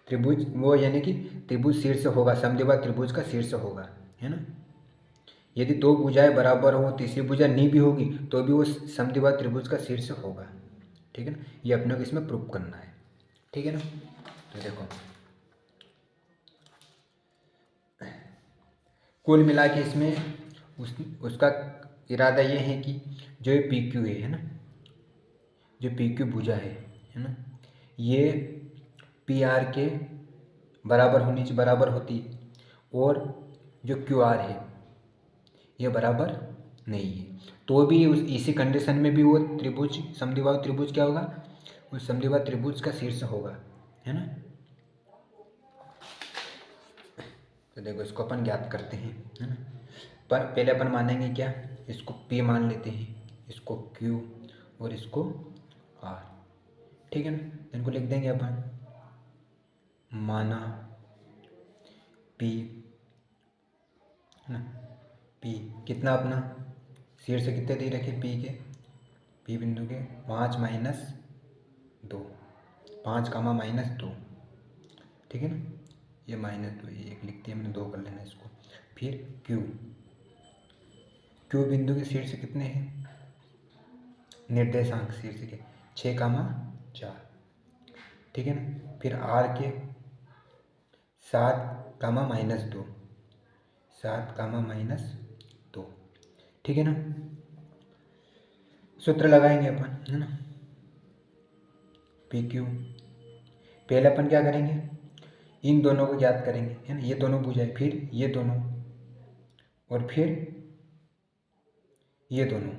त्रिभुज, वो यानी कि त्रिभुज शीर्ष होगा, समद्विबाहु त्रिभुज का शीर्ष होगा, है ना। यदि 2 भुजाएं बराबर हो, तीसरी भुजा नहीं भी होगी, तो भी वो समद्विबाहु त्रिभुज का शीर्ष होगा, ठीक है ना। ये अपने को इसमें प्रूफ करना है, ठीक है ना। तो देखो कुल मिला के इसमें उसका इरादा ये है कि जो ये PQ है ना, जो PQ भुजा है ना, ये PR के बराबर बराबर होती है, और जो QR है ये बराबर नहीं है, तो भी इसी कंडीशन में भी वो त्रिभुज, समद्विबाहु त्रिभुज क्या होगा, उस समद्विबाहु त्रिभुज का शीर्ष होगा, है ना। तो देखो इसको अपन ज्ञात करते हैं, है ना। पर पहले अपन मानेंगे क्या, इसको P मान लेते हैं, इसको Q और इसको R, ठीक है ना। इनको लिख देंगे अपन, माना P, है ना। P कितना अपना शीर्ष से कितने दे रखे P के, P बिंदु के 5 माइनस 2, 5 कामा माइनस 2, ठीक है ना। ये माइनस 2 एक लिख दिया मैंने, 2 कर लेना इसको। फिर Q बिंदु के शीर्ष कितने हैं, निर्देशांक शीर्ष के 6 कामा 4, ठीक है ना। फिर R के 7 कामा माइनस 2, 7 कामा माइनस 2, ठीक है ना। सूत्र लगाएंगे अपन, है ना। PQ, पहले अपन क्या करेंगे, इन दोनों को ज्ञात करेंगे, है ना। ये दोनों बुझाए, फिर ये दोनों, और फिर ये दोनों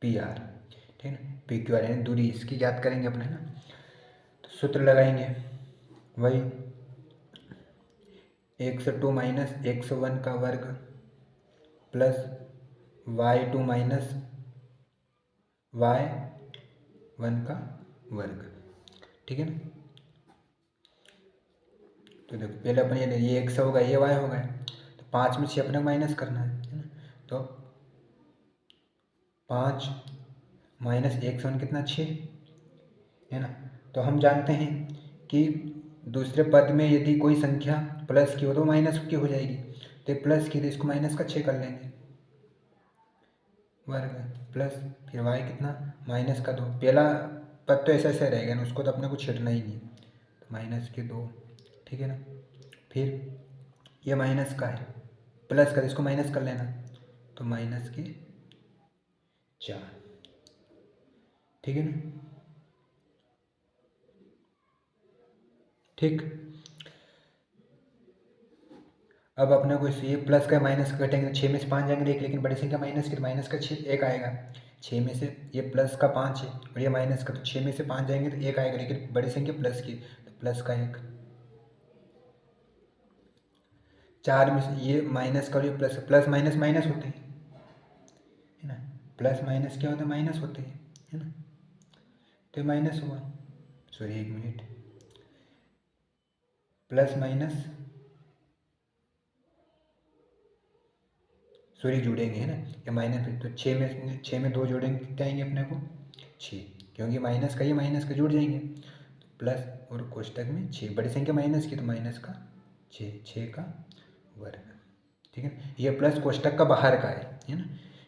PR, ठीक है ना। PQR यानी दूरी इसकी ज्ञात करेंगे अपने, है ना। तो सूत्र लगाएंगे वही, 102 माइनस 101 का वर्ग प्लस y2 माइनस y1 का वर्ग, ठीक है ना। तो देखो पहले अपन ये x होगा, ये y होगा, तो 5 में 6 अपने को माइनस करना है ना। तो 5 माइनस 101 कितना, 6, है ना। तो हम जानते हैं कि दूसरे पद में यदि कोई संख्या प्लस की हो तो माइनस की हो जाएगी, तो प्लस की तो इसको माइनस का 6 कर लेंगे, वर्ग प्लस फिर y कितना, माइनस का 2, पहला पद तो ऐसा ऐसा रहेगा ना, उसको तो अपने को छेड़ना ही नहीं, तो माइनस के 2, ठीक है ना। फिर ये माइनस का है, प्लस का इसको माइनस कर लेना, तो माइनस के 4, ठीक है ना। ठीक, अब अपने को ये प्लस का माइनस का घटेंगे, 6 में से 5 जाएंगे एक, लेकिन बड़ी संख्या माइनस की, माइनस का 6 एक आएगा, 6 में से ये प्लस का 5 है और ये माइनस का, तो 6 में से 5 जाएंगे तो एक आएगा, लेकिन बड़ी संख्या प्लस की, तो प्लस का 1, 4 में से ये माइनस का, ये प्लस, प्लस माइनस माइनस होते हैं, है ना। प्लस माइनस क्या होता है, माइनस होते हैं, है ना। तो माइनस हुआ, sorry 1 minute, plus minus sorry जुड़ेंगे, है ना, या माइनस, तो 6 में 2 जोड़ेंगे कितने आएंगे अपने को, 6, क्योंकि माइनस का ये माइनस का जुड़ जाएंगे, तो प्लस और कोष्टक में 6, बड़ी संख्या माइनस की तो माइनस का 6 का वर्ग, ठीक है। ये प्लस कोष्टक का बाहर का है ना,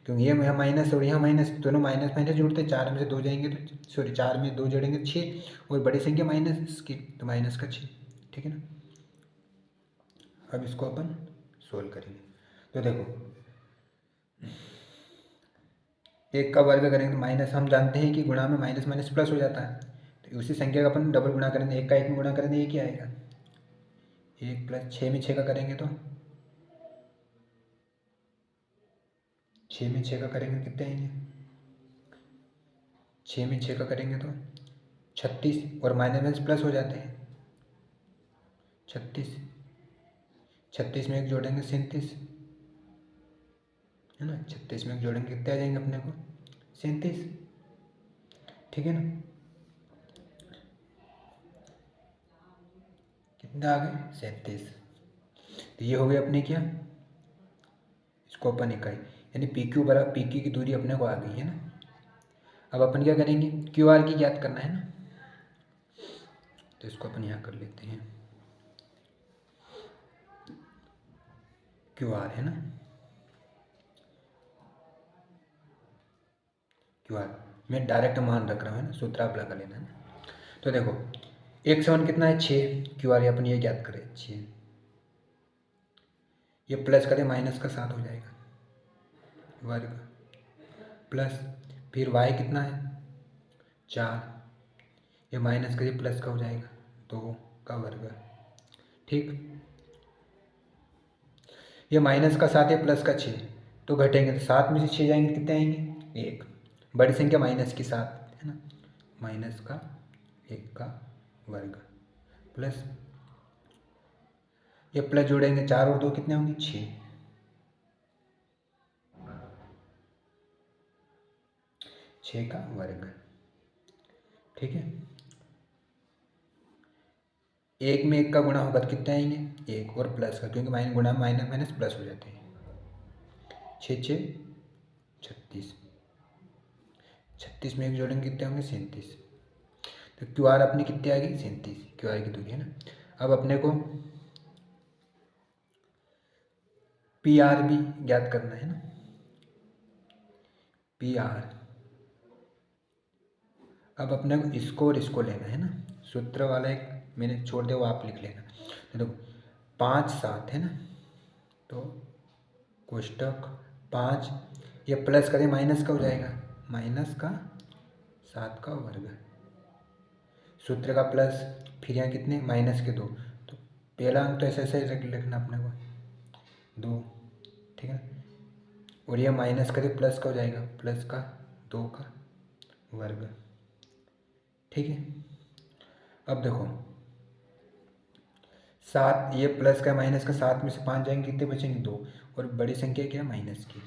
क्योंकि ये यहाँ माइनस और यहाँ माइनस, दोनों माइनस माइनस जुड़ते, 4 में से 2 जाएंगे तो सॉरी 4 में 2 जोड़ेंगे 6, और बड़ी संख्या माइनस की तो माइनस का 6, ठीक है ना। अब इसको अपन सोल्व करेंगे, तो देखो 1 का वर्ग करेंगे तो माइनस, हम जानते हैं कि गुणा में माइनस माइनस प्लस हो जाता है, तो उसी संख्या का अपन डबल गुणा करेंगे, 1 का 1 में गुणा करेंगे ये क्या आएगा, 1 प्लस 6 में 6 का करेंगे तो 6 में 6 का करेंगे कितने आएंगे, 6 में 6 का करेंगे तो 36, और माइनस माइनस प्लस हो जाते हैं, 36, 36 में 1 जोड़ेंगे 37, है ना। 36 में 1 जोड़ेंगे कितने आ जाएंगे अपने को, 37, ठीक है ना। कितने आ गए, 37, तो ये हो गई अपनी क्या, इसको अपन इकाई, यानी PQ बराबर PQ की दूरी अपने को आ गई, है ना। अब अपन क्या करेंगे, QR की ज्ञात करना है ना, तो इसको अपन यहाँ कर लेते हैं, QR है ना, QR मैं डायरेक्ट मान रख रहा हूँ, है ना, सूत्र आप लगा लेना है ना। तो देखो 1 कितना है, 6, QR अपन ये ज्ञात करें 6, ये प्लस करें माइनस का 7 हो जाएगा वर्ग, प्लस फिर y कितना है 4, ये माइनस का ये प्लस का हो जाएगा 2 का वर्ग, ठीक। ये माइनस का 7 है, प्लस का 6, तो घटेंगे तो 7 में से 6 जाएंगे कितने आएंगे, 1, बड़ी संख्या माइनस की 7, है ना, माइनस का 1 का वर्ग, प्लस ये प्लस जोड़ेंगे 4 और 2 कितने होंगे 6, 6 का वर्ग। ठीक है, एक में एक का गुणा होगा तो कितने आएंगे 1, और प्लस का, क्योंकि माइनस गुणा माइनस माइनस प्लस हो जाते हैं। 6 6 36, 36 में एक जोड़ेंगे कितने होंगे 37। तो क्यू आर अपनी कितनी आ गई 37, क्यू आर की दूरी है ना। अब अपने को पी आर भी ज्ञात करना है ना, पी आर। अब अपने को इसको और इसको लेना है ना, सूत्र वाला एक मैंने छोड़ दिया वो आप लिख लेना। तो देखो 5 7 है ना, तो कोष्टक 5, ये प्लस करें माइनस का हो जाएगा, माइनस का 7 का वर्ग, सूत्र का प्लस, फिर यहाँ कितने माइनस के 2, तो पहला अंक तो ऐसे ऐसे रख लिखना अपने को 2। ठीक है, और ये माइनस करें प्लस का हो जाएगा, प्लस का 2 का वर्ग। ठीक है, अब देखो 7, ये प्लस का माइनस का, 7 में से 5 जाएंगे कितने बचेंगे 2, और बड़ी संख्या क्या है माइनस की,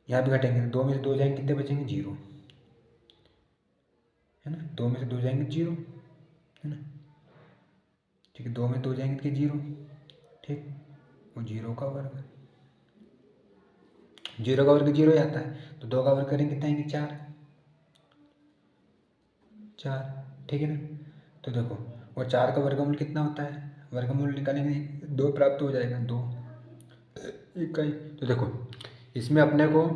यहाँ भी घटेंगे, 2 में से 2 जाएंगे कितने बचेंगे 0, है ना, 2 में से 2 जाएंगे 0, है ना। ठीक है, 2 में 2 जाएंगे कि 0, ठीक, और 0 का वर्ग, 0 का वर्ग 0 आता है, तो 2 का वर्ग करेंगे कितना आएंगे 4, 4। ठीक है ना, तो देखो, और 4 का वर्गमूल कितना होता है, वर्गमूल निकालेंगे 2 प्राप्त हो जाएगा, 2 इकाई। तो देखो इसमें अपने को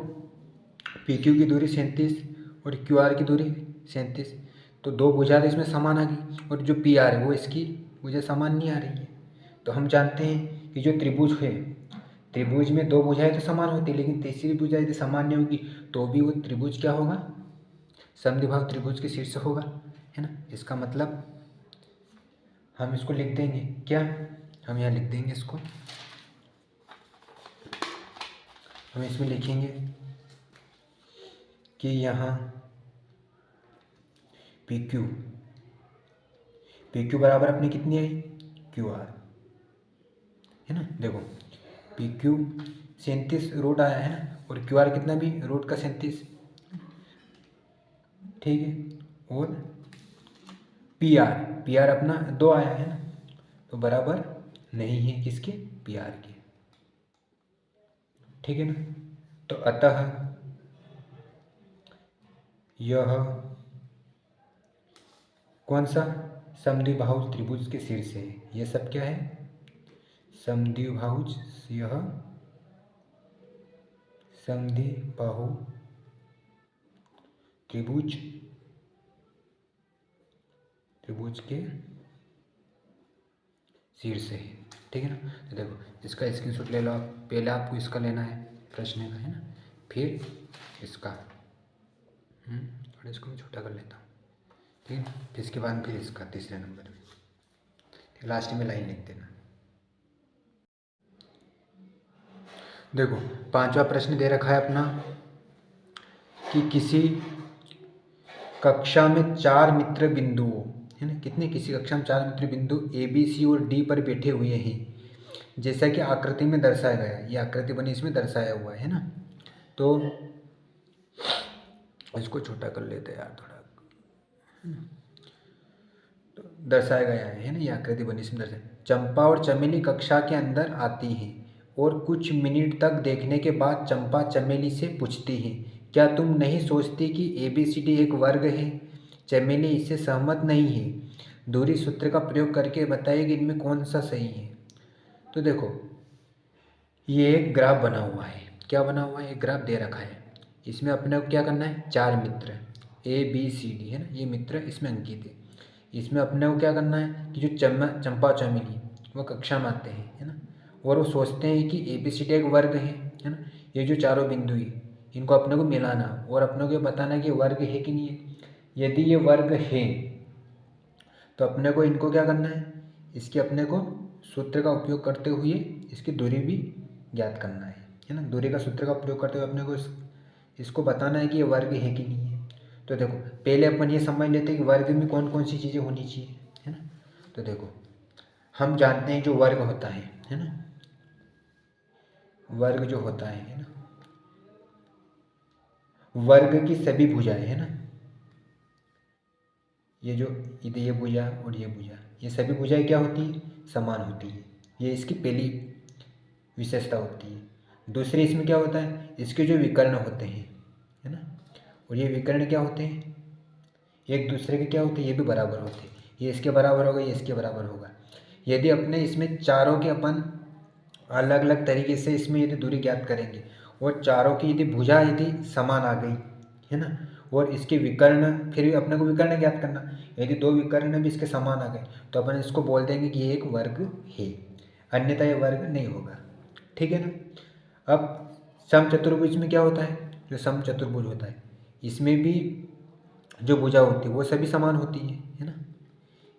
पी क्यू की दूरी 37 और क्यू आर की दूरी 37, तो 2 भुजा तो इसमें समान आ गई, और जो पी आर है वो इसकी भुजा समान नहीं आ रही है। तो हम जानते हैं कि जो त्रिभुज है, त्रिभुज में 2 भुजाएं तो समान होती है, लेकिन तीसरी भुजा यदि समान नहीं होगी तो भी वो त्रिभुज क्या होगा, समद्विबाहु त्रिभुज के शीर्ष होगा, है ना। इसका मतलब हम इसको लिख देंगे क्या, हम यहाँ लिख देंगे इसको, हम इसमें लिखेंगे कि यहाँ पी क्यू बराबर अपनी कितनी आई क्यू आर, है ना। देखो पी क्यू 37 रूट आया है ना, और क्यू आर कितना भी रूट का 37, ठीक है, और पी आर अपना 2 आया है ना, तो बराबर नहीं है किसके, पी आर के। ठीक है ना, तो अतः यह कौन सा समद्विबाहु त्रिभुज के शीर्ष है, यह सब क्या है समद्विबाहु, यह समद्विबाहु त्रिभुज के शीर्ष है। ठीक है ना, तो देखो इसका स्क्रीनशॉट ले लो आप, पहले आपको इसका लेना है प्रश्न का, है ना, फिर इसका, और इसको मैं छोटा कर लेता हूँ, ठीक है, फिर इसके बाद फिर इसका तीसरे नंबर में, ठीक, लास्ट में लाइन लिख देना। देखो 5वां प्रश्न दे रखा है अपना कि किसी कक्षा में 4 मित्र बिंदुओं, है ना, कितने, किसी कक्षा में 4 मित्र बिंदु ए बी सी और डी पर बैठे हुए हैं, जैसा कि आकृति में दर्शाया गया है, ये आकृति बनी इसमें दर्शाया हुआ है ना। तो इसको छोटा कर लेते हैं यार थोड़ा, तो दर्शाया गया है ना, ये आकृति बनी इसमें दर्शाया, चंपा और चमेली कक्षा के अंदर आती हैं और कुछ मिनट तक देखने के बाद चंपा चमेली से पूछती है, क्या तुम नहीं सोचती कि ABCD एक वर्ग है। चमेली इससे सहमत नहीं है, दूरी सूत्र का प्रयोग करके बताइए कि इनमें कौन सा सही है। तो देखो ये एक ग्राफ बना हुआ है, क्या बना हुआ है, एक ग्राफ दे रखा है, इसमें अपने को क्या करना है, 4 मित्र ABCD है ना, ये मित्र इसमें अंकित है, इसमें अपने को क्या करना है कि जो चंपा चमेली वो कक्षा में आते हैं, है ना, और वो सोचते हैं कि ABCD एक वर्ग है ना, ये जो चारों बिंदु है इनको अपने को मिलाना और अपने को ये बताना कि वर्ग है कि नहीं है। यदि ये वर्ग है तो अपने को इनको क्या करना है, इसके अपने को सूत्र का उपयोग करते हुए इसकी दूरी भी ज्ञात करना है ना, दूरी का सूत्र का प्रयोग करते हुए अपने को इसको बताना है कि ये वर्ग है कि नहीं है। तो देखो पहले अपन ये समझ लेते हैं कि वर्ग में कौन कौन सी चीज़ें होनी चाहिए, है ना। तो देखो हम जानते हैं जो वर्ग होता है ना, वर्ग जो होता है ना, वर्ग की सभी भुजाएं है ना, ये जो इधर ये भुजा और ये भुजा, ये सभी भुजाएं क्या होती है, समान होती है। ये इसकी पहली विशेषता होती है। दूसरी इसमें क्या होता है, इसके जो विकर्ण होते हैं है ना, और ये विकर्ण क्या होते हैं, एक दूसरे के क्या होते हैं, ये भी बराबर होते हैं। ये इसके बराबर होगा, ये इसके बराबर होगा। यदि अपने इसमें चारों के अपन अलग अलग तरीके से इसमें यदि दूरी ज्ञात करेंगे और चारों की यदि भुजा यदि समान आ गई है ना, और इसके विकर्ण, फिर भी अपने को विकर्ण ज्ञात करना, यदि दो विकर्ण भी इसके समान आ गए तो अपन इसको बोल देंगे कि ये एक वर्ग है, अन्यथा ये वर्ग नहीं होगा। ठीक है ना। अब समचतुर्भुज में क्या होता है, जो समचतुर्भुज होता है इसमें भी जो भुजा होती है वो सभी समान होती है ना।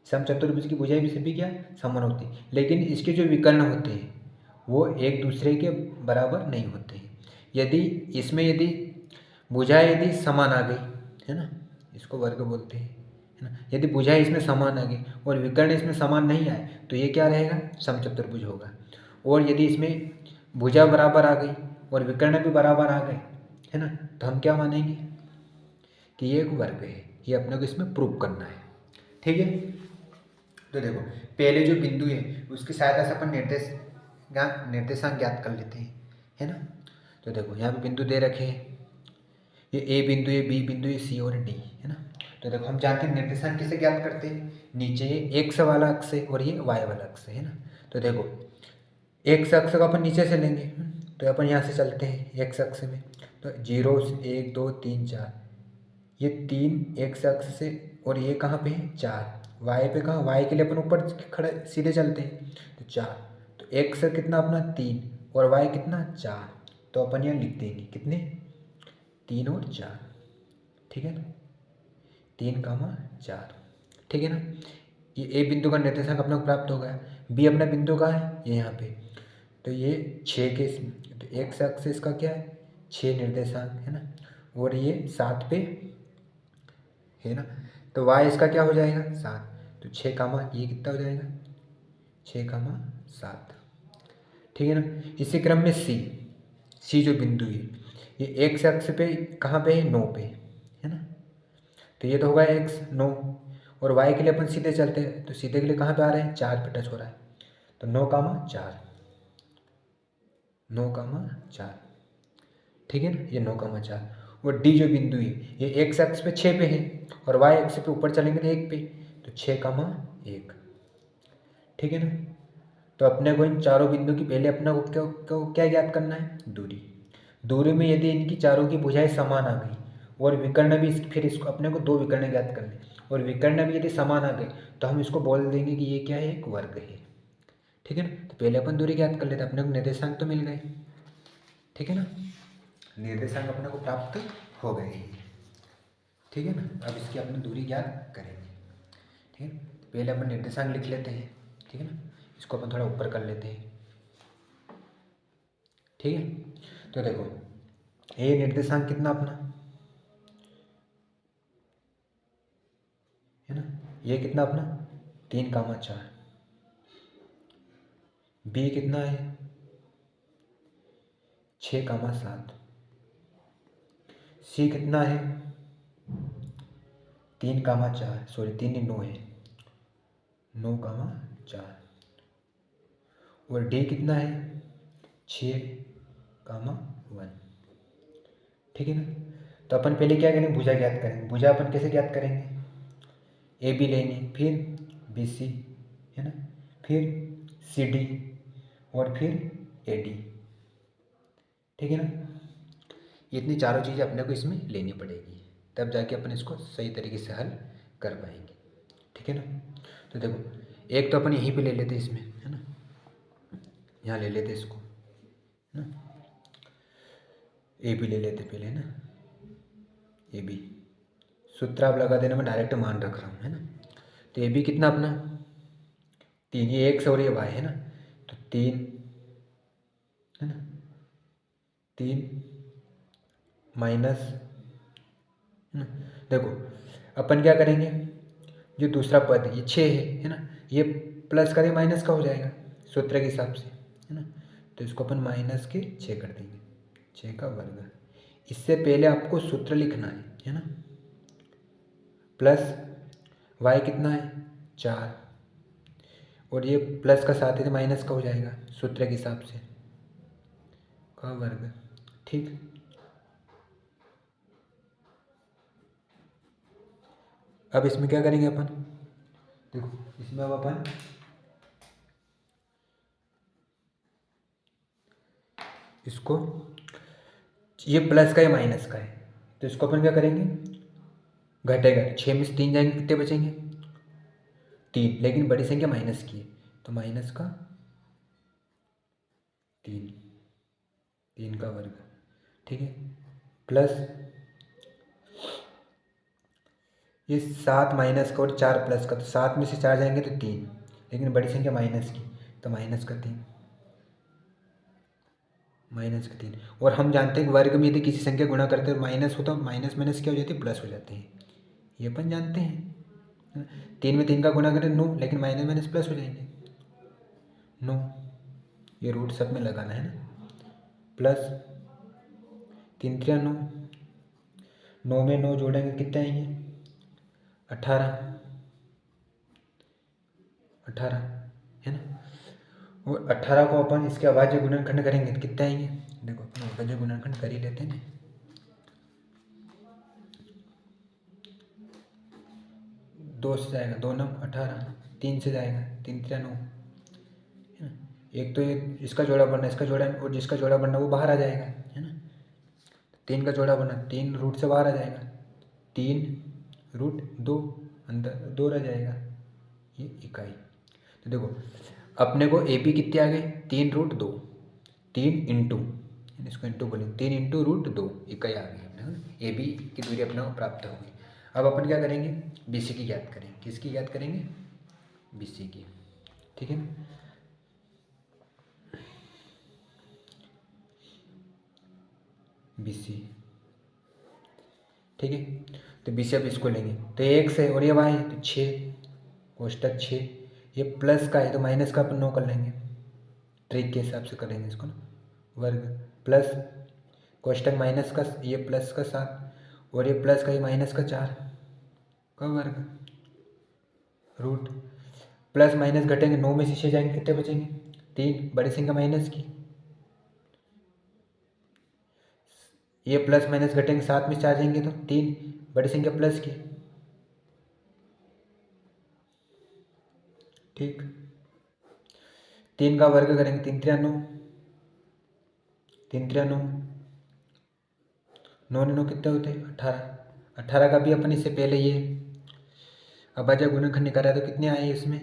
समचतुर्भुज की भुजाएं भी सभी क्या समान होती है, लेकिन इसके जो विकर्ण होते हैं वो एक दूसरे के बराबर नहीं होते हैं। यदि इसमें यदि भुजाएं यदि समान आ गई है ना, इसको वर्ग बोलते हैं है ना, यदि भुजाएं इसमें समान आ गई और विकर्ण इसमें समान नहीं आए तो ये क्या रहेगा, समचतुर्भुज होगा। और यदि इसमें भुजा बराबर आ गई और विकर्ण भी बराबर आ गए है ना, तो हम क्या मानेंगे कि ये एक वर्ग है। ये अपने को इसमें प्रूव करना है। ठीक है। तो देखो पहले जो बिंदु है उसकी सहायता से अपन निर्देशांक ज्ञात कर लेते हैं है ना। तो देखो यहाँ पे बिंदु दे रखे हैं, ये ए बिंदु, ये बी बिंदु, ये सी और डी है ना। तो देखो हम जानते हैं निर्देशांक किसे ज्ञात करते हैं, नीचे ये एक्स वाला अक्ष है और ये वाई वाला अक्ष है ना। तो देखो एक्स अक्ष का अपन नीचे से लेंगे, तो अपन यहाँ से चलते हैं एक्स अक्ष में, तो 0 1 2 3 4, ये 3 एक्स अक्ष से, और ये कहाँ पे है 4, वाई पे कहाँ, वाई के लिए अपन ऊपर खड़े सीधे चलते हैं तो 4, तो एक्स कितना अपना 3 और वाई कितना 4, तो अपन यहाँ लिख देंगे कितने 3 और 4। ठीक है ना, 3,4। ठीक है ना। ये ए बिंदु का निर्देशांक अपने को प्राप्त हो गया। बी अपना बिंदु का है ये यहाँ पे, तो ये 6 के, तो एक्स एक्सिस का क्या है 6 निर्देशांक है ना, और ये 7 पे है ना, तो वाई इसका क्या हो जाएगा 7, तो 6 कामा ये कितना हो जाएगा 6,7। ठीक है ना। इसी क्रम में सी जो बिंदु है ये एक्स अक्ष पे कहाँ पे है 9 पे है ना, तो ये तो होगा एक्स 9, और वाई के लिए अपन सीधे चलते हैं तो सीधे के लिए कहाँ पे आ रहे हैं 4 पे टच हो रहा है, तो 9,4, 9,4। ठीक है ना, ये 9,4। और डी जो बिंदु है ये एक्स अक्ष पे 6 पे है और वाई अक्ष पे ऊपर चलेंगे तो 1 पे, तो 6,1। ठीक है ना। तो अपने को इन चारों बिंदु की पहले अपने को क्या ज्ञात करना है, दूरी। दूरी में यदि इनकी चारों की भुजाएं समान आ गई और विकर्ण भी फिर इसको अपने को 2 विकर्ण ज्ञात करने, और विकर्ण भी यदि समान आ गए तो हम इसको बोल देंगे कि ये क्या है, एक वर्ग है। ठीक है ना। तो पहले अपन दूरी ज्ञात कर लेते, अपने को निर्देशांक तो मिल गए। ठीक है ना, निर्देशांक अपने को प्राप्त हो गए। ठीक है ना। अब इसकी अपनी दूरी ज्ञात करेंगे। ठीक है, पहले अपन निर्देशांक लिख लेते हैं। ठीक है ना, इसको अपन थोड़ा ऊपर कर लेते हैं। ठीक है, तो देखो ये निर्देशांक कितना अपना है ना, ये कितना अपना 3,4। बी कितना है 6,7। सी कितना है 3,4, सॉरी 3 9 है 9,4। और डी कितना है 6,1। ठीक है ना। तो अपन पहले क्या करेंगे, भुजा ज्ञात करेंगे। भुजा अपन कैसे ज्ञात करेंगे, ए बी लेंगे, फिर बी सी है ना, फिर सी डी और फिर ए डी। ठीक है ना। ये इतनी चारों चीज़ें अपने को इसमें लेनी पड़ेगी, तब जाके अपन इसको सही तरीके से हल कर पाएंगे। ठीक है ना। तो देखो एक तो अपन यहीं पे ले लेते इसमें है ना, यहाँ ले लेते इसको है ना, ए बी ले लेते पहले है ना, ए बी सूत्र आप लगा देना, मैं डायरेक्ट मान रख रहा हूँ है ना। तो ए बी कितना अपना 3, ये एक्स और ये वाई है ना, तो 3 है ना, 3 माइनस है ना। देखो अपन क्या करेंगे, जो दूसरा पद है ये 6 है ना, ये प्लस का ये माइनस का हो जाएगा सूत्र के हिसाब से, है ना। तो इसको अपन माइनस के 6 कर देंगे, 6 का वर्ग। इससे पहले आपको सूत्र लिखना है ना। प्लस वाई कितना है 4, और ये प्लस का साथ ही माइनस का हो जाएगा सूत्र के हिसाब से, का वर्ग। ठीक, अब इसमें क्या करेंगे अपन, देखो इसमें अब अपन इसको, ये प्लस का है माइनस का है, तो इसको अपन क्या करेंगे, घटेगा। 6 में से 3 जाएंगे, कितने बचेंगे 3, लेकिन बड़ी संख्या माइनस की है तो माइनस का 3, 3 का वर्ग। ठीक है, प्लस ये 7 माइनस का और 4 प्लस का, तो 7 में से 4 जाएंगे तो 3, लेकिन बड़ी संख्या माइनस की तो माइनस का 3, माइनस का 3। और हम जानते हैं कि वर्ग में यदि किसी संख्या गुणा करते हैं माइनस हो तो माइनस माइनस क्या हो जाती है, प्लस हो जाते हैं, ये अपन जानते हैं। 3 में 3 का गुणा करें 9, लेकिन माइनस माइनस प्लस हो जाएंगे 9, ये रूट सब में लगाना है ना। प्लस 3 3 9, 9 में 9 जोड़ेंगे कितने आएंगे 18, 18 है ना। और 18 को अपन इसके अभाज्य गुणनखंड करेंगे तो कितने आएंगे, देखो अपन अभाज्य गुणनखंड कर ही लेते हैं ना। 2 से जाएगा 2 9 18, 3 से जाएगा 3 3 9, है ना। एक तो ये इसका जोड़ा बनना, इसका जोड़ा, और जिसका जोड़ा बनना वो बाहर आ जाएगा, है ना। 3 का जोड़ा बनना, 3 रूट से बाहर आ जाएगा, 3 रूट 2 अंदर 2 रह जाएगा, ये इकाई। तो देखो अपने को ए बी कितने आ गए 3 रूट 2, 3 इंटू, इसको इंटू बोले 3 इंटू रूट 2 इकाई आ गई अपने, ए बी की दूरी अपने को प्राप्त होगी। अब अपन क्या करेंगे, बी सी की ज्ञात करेंगे। किसकी ज्ञात करेंगे, बी सी की। ठीक है ना, बी सी। ठीक है, तो बी सी अब इसको लेंगे तो 1 से, और ये वाई है तो 6, कोष्टक 6, ये प्लस का है तो माइनस का अपन 9 कर लेंगे, ट्रिक के हिसाब से करेंगे इसको ना, वर्ग। प्लस कोष्टक माइनस का, ये प्लस का 7, और ये प्लस का, ये माइनस का 4 का वर्ग, रूट। प्लस माइनस घटेंगे, 9 में से 6 जाएंगे कितने बचेंगे 3, बड़ी संख्या माइनस की, ये प्लस माइनस घटेंगे, 7 में से 4 जाएंगे तो 3, बड़ी संख्या प्लस की। ठीक, 3 का वर्ग करेंगे 3 3 9, 3 3 9, 9 9 कितने होते हैं 18, 18 का भी अपन इससे पहले ये अभाज्य गुणनखंड निकाला है तो कितने आए इसमें,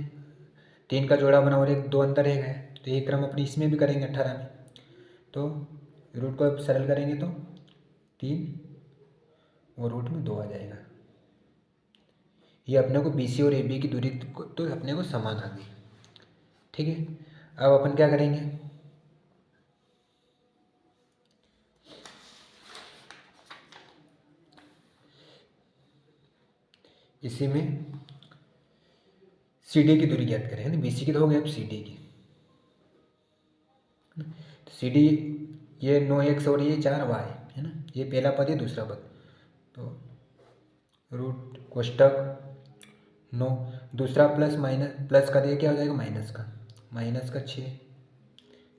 3 का जोड़ा बना और एक 2 अंतर रह गए, तो ये क्रम अपनी इसमें भी करेंगे 18 में, तो रूट को सरल करेंगे तो 3 और रूट में 2 आ जाएगा। ये अपने को बी सी और ए बी की दूरी तो अपने को समान आ गई। ठीक है, अब अपन क्या करेंगे, इसी में सी डी की दूरी ज्ञात करें, है ना। बी सी की तो हो गई, अब सी डी की। तो सी डी ये 9x और ये 4 y है ना, ये पहला पद है दूसरा पद, तो रूट कोष्टक 9, दूसरा प्लस माइनस, प्लस का दिया क्या हो जाएगा माइनस का 6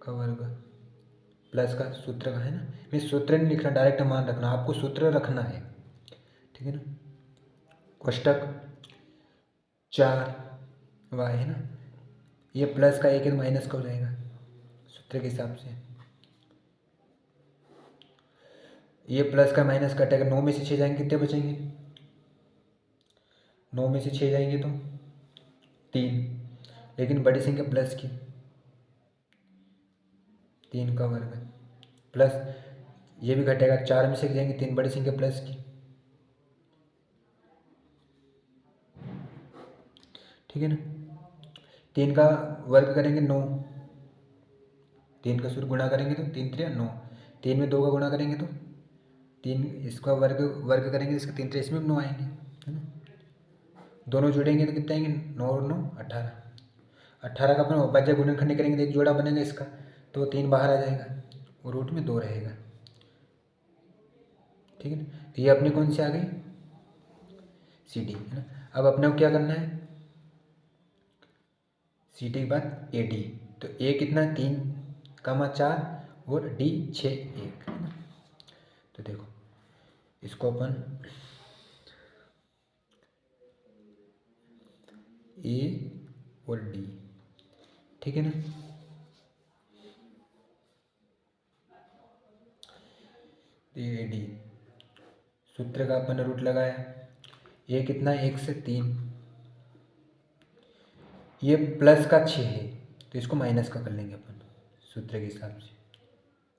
का वर्ग, प्लस का सूत्र का, है ना। मैं सूत्र नहीं लिखना, डायरेक्ट मान रखना, आपको सूत्र रखना है। ठीक है ना, कोष्टक 4 y है ना, ये प्लस का 1 है तो माइनस का हो जाएगा सूत्र के हिसाब से, ये प्लस का माइनस कटेगा, 9 में से 6 जाएंगे कितने बचेंगे, 9 में से 6 जाएंगे तो 3, लेकिन बड़ी संख्या प्लस की, 3 का वर्ग, प्लस ये भी घटेगा, 4 में से जाएंगे 3, बड़ी संख्या प्लस की। ठीक है ना, 3 का वर्ग करेंगे 9, 3 का सूत्र गुणा करेंगे तो 3 3 9, 3 में 2 का गुणा करेंगे तो 3, इसका वर्ग वर्ग करेंगे इसका 3 3, इसमें 9 आएंगे, है ना। दोनों जुड़ेंगे तो कितने आएंगे 9 और 9 18, 18 का अपन अभाज्य गुणनखंड करेंगे तो एक जोड़ा बनेगा इसका, तो 3 बाहर आ जाएगा और रूट में 2 रहेगा। ठीक है ना, तो ये अपनी कौन सी आ गई, सी डी, है ना। अब अपने को क्या करना है, सी डी के बाद ए डी, तो ए कितना 3,4 और डी 6 1, है ना। तो देखो इसको अपन ए और डी, ठीक है ना। ए डी सूत्र का अपन ने रूट लगाया, ये कितना 1 से 3, ये प्लस का 6 है तो इसको माइनस का कर लेंगे अपन सूत्र के हिसाब से,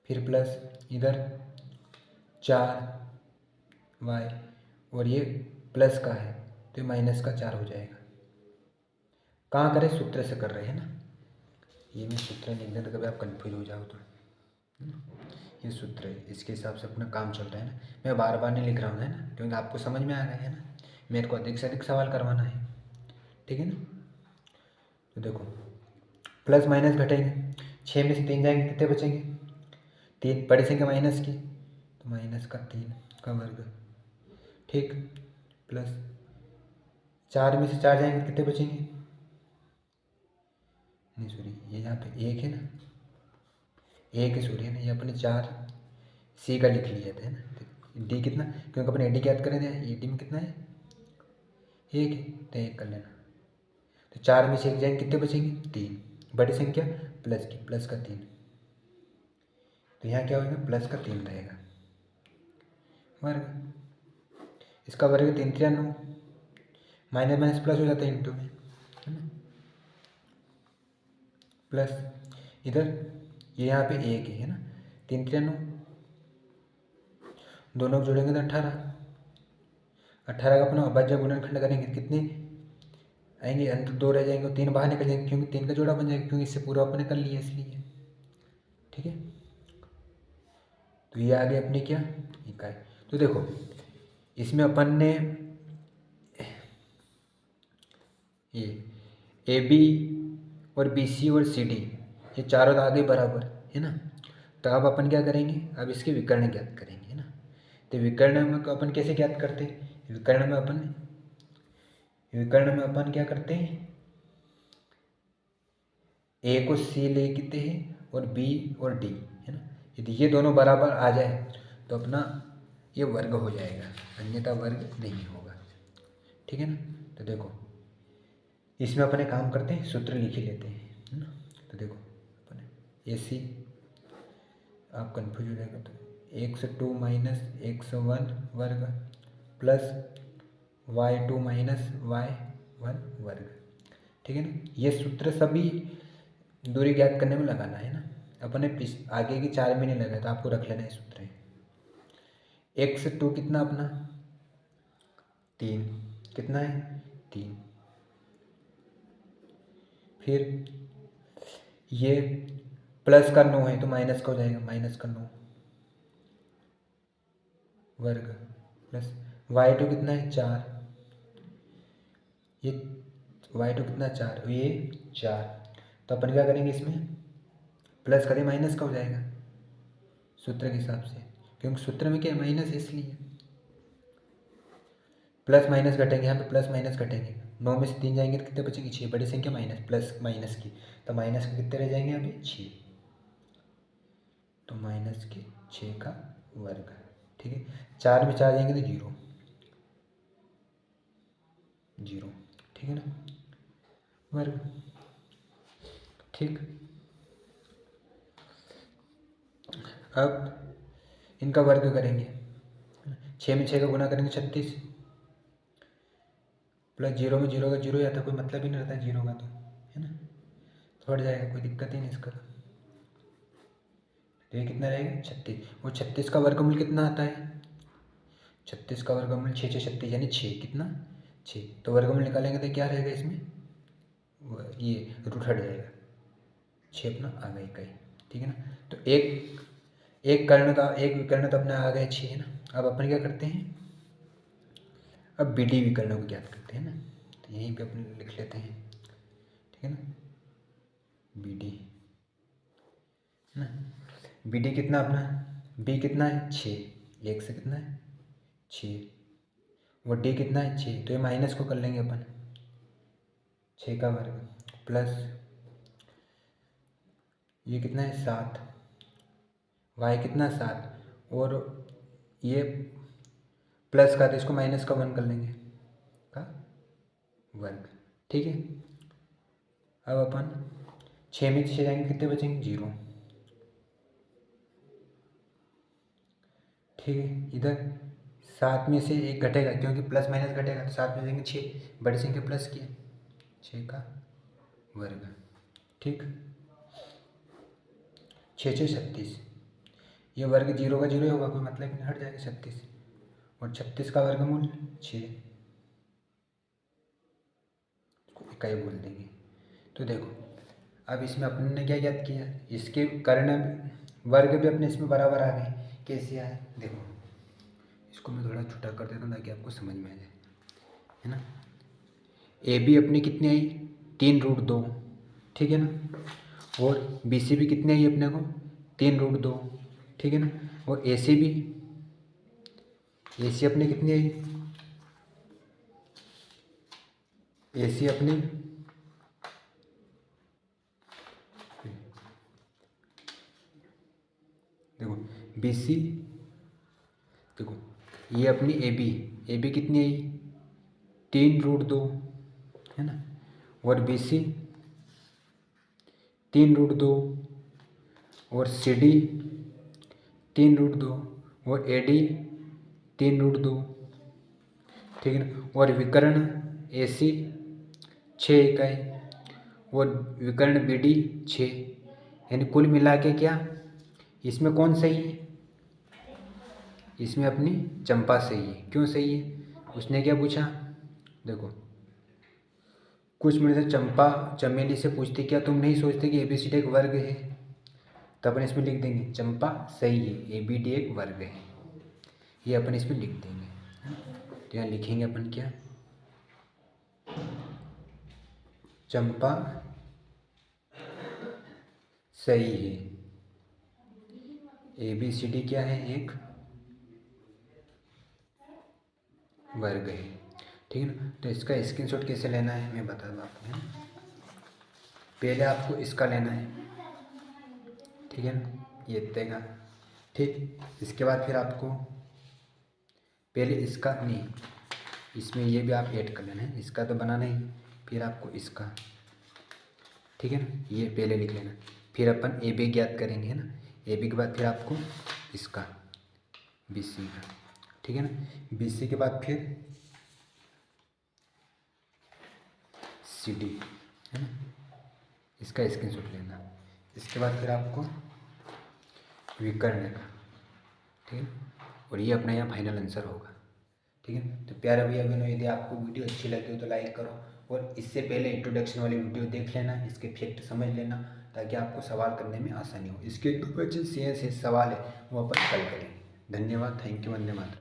फिर प्लस इधर 4y और ये प्लस का है तो ये माइनस का 4 हो जाएगा। कहाँ करें, सूत्र से कर रहे हैं ना, ये मैं सूत्र लिख दें तो कभी आप कन्फ्यूज हो जाओ तो, ये सूत्र है, इसके हिसाब से अपना काम चल रहा है ना। मैं बार बार नहीं लिख रहा हूँ, है ना, क्योंकि आपको समझ में आ गया है ना, मेरे को अधिक से अधिक सवाल करवाना है, ठीक है ना। तो देखो प्लस माइनस घटेंगे, 6 में से 3 जाएंगे कितने बचेंगे, 3, बड़ी संख्या माइनस की तो माइनस का 3 का वर्ग, ठीक, प्लस 4 में से 4 जाएंगे कितने बचेंगे, नहीं सॉरी ये यहाँ पे 1 है ना, 1 है सॉरी, है ना, ये अपने 4 सी का लिख लिया था, है ना। डी कितना, क्योंकि अपने ए डी याद करें थे, ए डी में कितना है 1 है तो 1 कर लेना। तो 4 में से 1 जाएंगे कितने बचेंगे 3, बड़ी संख्या प्लस की, प्लस का 3, तो यहाँ क्या होगा प्लस का 3 रहेगा वर्ग, इसका वर्ग 3 3 9, माइनस माइनस प्लस हो जाता है इंटू में, है ना, प्लस इधर ये यहाँ पे 1 है ना, 3 3 9, दोनों को जोड़ेंगे तो 18, 18 का अपना अभाज्य गुणनखंड करेंगे कितने आएंगे, अंत 2 रह जाएंगे और 3 बाहर निकल जाएंगे क्योंकि 3 का जोड़ा बन जाएगा, क्योंकि इससे पूरा अपने कर लिया इसलिए, ठीक है। तो ये आ गई अपनी क्या इकाई। तो देखो इसमें अपन ने ये ए बी और बी सी और सी डी ये चारों आ गए बराबर, है ना। तो अब अपन क्या करेंगे, अब इसके विकर्ण ज्ञात करेंगे, है ना। तो विकर्ण में अपन कैसे ज्ञात करते हैं, विकर्ण में अपन क्या करते हैं, ए को सी लेते हैं और बी और डी, है ना। यदि ये दोनों बराबर आ जाए तो अपना ये वर्ग हो जाएगा, अन्यथा वर्ग नहीं होगा, ठीक है ना। तो देखो इसमें अपने काम करते हैं, सूत्र लिख ही लेते हैं, है ना। तो देखो अपने ए सी, आप कन्फ्यूज हो जाएगा, तो 1 माइनस 101 वर्ग प्लस y2 माइनस y1 वर्ग, ठीक है ना। ये सूत्र सभी दूरी ज्ञात करने में लगाना है ना, अपने आगे की 4 में नहीं लगा तो आपको रख लेना है सूत्र। 1 कितना अपना 3, कितना है 3, फिर ये प्लस का 9 है तो माइनस का हो जाएगा, माइनस का 9 वर्ग प्लस y2 कितना है 4, ये y2 कितना 4, ये 4, तो अपन क्या करेंगे इसमें प्लस करें माइनस का हो जाएगा सूत्र के हिसाब से, क्योंकि सूत्र में क्या है माइनस, इसलिए प्लस माइनस घटेंगे, यहाँ पे प्लस माइनस घटेंगे, 9 में से 3 जाएंगे तो कितने बचेंगे 6, बड़ी संख्या माइनस प्लस माइनस की, तो माइनस के कितने रह जाएंगे अभी 6, तो माइनस के 6 का वर्ग, ठीक है। 4 में 4 जाएंगे तो 0 0, ठीक है ना, वर्ग, ठीक। अब इनका वर्ग करेंगे, 6 में 6 का गुना करेंगे 36, प्लस 0 में 0 का 0 ही आता, कोई मतलब ही नहीं रहता 0 का, तो है ना, थोड़ जाएगा, कोई दिक्कत ही नहीं इसका। तो ये कितना रहेगा 36, वो 36 का वर्गमूल कितना आता है, 36 का वर्गमूल 6 6 36 यानी 6, कितना 6, तो वर्गमूल निकालेंगे तो क्या रहेगा इसमें, ये रूट हट जाएगा, 6 अपना आ गई इकाई, ठीक है ना। तो एक कर्ण का एक विकर्ण तो अपना आ गया 6, है ना। अब अपन क्या करते हैं, अब बी डी विकर्णों को ज्ञात करते हैं ना, तो यहीं पे अपन लिख लेते हैं, ठीक है ना। बी डी ना, बी डी कितना अपना, बी कितना है 6, 1 से कितना है 6, और डी कितना है 6, तो ये माइनस को कर लेंगे अपन, 6 का वर्ग प्लस ये कितना है 7, वाई कितना 7, और ये प्लस का तो इसको माइनस का 1 कर लेंगे का वर्ग। ठीक है, अब अपन 6 में 6 जाएंगे, कितने बचेंगे 0। ठीक है, इधर 7 में से 1 घटेगा क्योंकि प्लस माइनस घटेगा, तो 7 में जाएंगे 6, बड़ी संख्या प्लस की है, 6 का वर्ग। ठीक, 6 6 36, ये वर्ग 0 का 0 होगा, कोई मतलब नहीं, हट जाएगा 36, और 36 का वर्गमूल 6, इकाई बोल देंगे। तो देखो अब इसमें अपन ने क्या याद किया, इसके कर्ण वर्ग भी अपने इसमें बराबर आ गए। कैसे आए देखो, इसको मैं थोड़ा छोटा कर देता हूँ ताकि आपको समझ में आ जाए, है ना। ए बी अपनी कितनी आई 3√2, ठीक है ना, और बी सी भी कितनी आई अपने को 3√2, ठीक है ना, और ए सी भी, ए सी अपनी कितनी आई, ए सी अपनी देखो बी सी, देखो ये अपनी ए बी कितनी आई 3√2, है ना, और बी सी 3√2, और सी डी 3√2, और ए डी 3√2, ठीक है ना, और विकर्ण ए सी 6 इकाई, और विकर्ण बी डी 6, यानी कुल मिला के क्या इसमें कौन सही है, इसमें अपनी चंपा सही है। क्यों सही है, उसने क्या पूछा, देखो कुछ मिनट से चंपा चमेली से पूछती क्या तुम नहीं सोचते कि ABCD एक वर्ग है, तो अपन इसमें लिख देंगे चंपा सही है, ABD एक वर्ग है, ये अपन इसमें लिख देंगे। तो यहाँ लिखेंगे अपन क्या, चंपा सही है, ABCD क्या है एक वर्ग है, ठीक है ना। तो इसका स्क्रीनशॉट कैसे लेना है मैं बता दूँ आपको, है ना। पहले आपको इसका लेना है, ठीक है ना, ये देगा, ठीक। इसके बाद फिर आपको पहले इसका नहीं, इसमें ये भी आप ऐड कर लेना है, इसका तो बनाना ही, फिर आपको इसका, ठीक है ना, ये पहले लिख लेना, फिर अपन ए बी ज्ञात करेंगे, है ना। ए बी के बाद फिर आपको इसका बी सी का, ठीक है ना, बी सी के बाद फिर सी डी, है ना, इसका स्क्रीनशॉट लेना। इसके बाद फिर आपको विकर्ण का, ठीक है, और ये अपना यहाँ फाइनल आंसर होगा, ठीक है। तो प्यारे भैया बहनों, यदि आपको वीडियो अच्छी लगी हो तो लाइक करो, और इससे पहले इंट्रोडक्शन वाली वीडियो देख लेना, इसके फैक्ट समझ लेना, ताकि आपको सवाल करने में आसानी हो। इसके कुछ शेष सवाल है वो अपन कल करेंगे। धन्यवाद, थैंक यू, वंदे मातरम।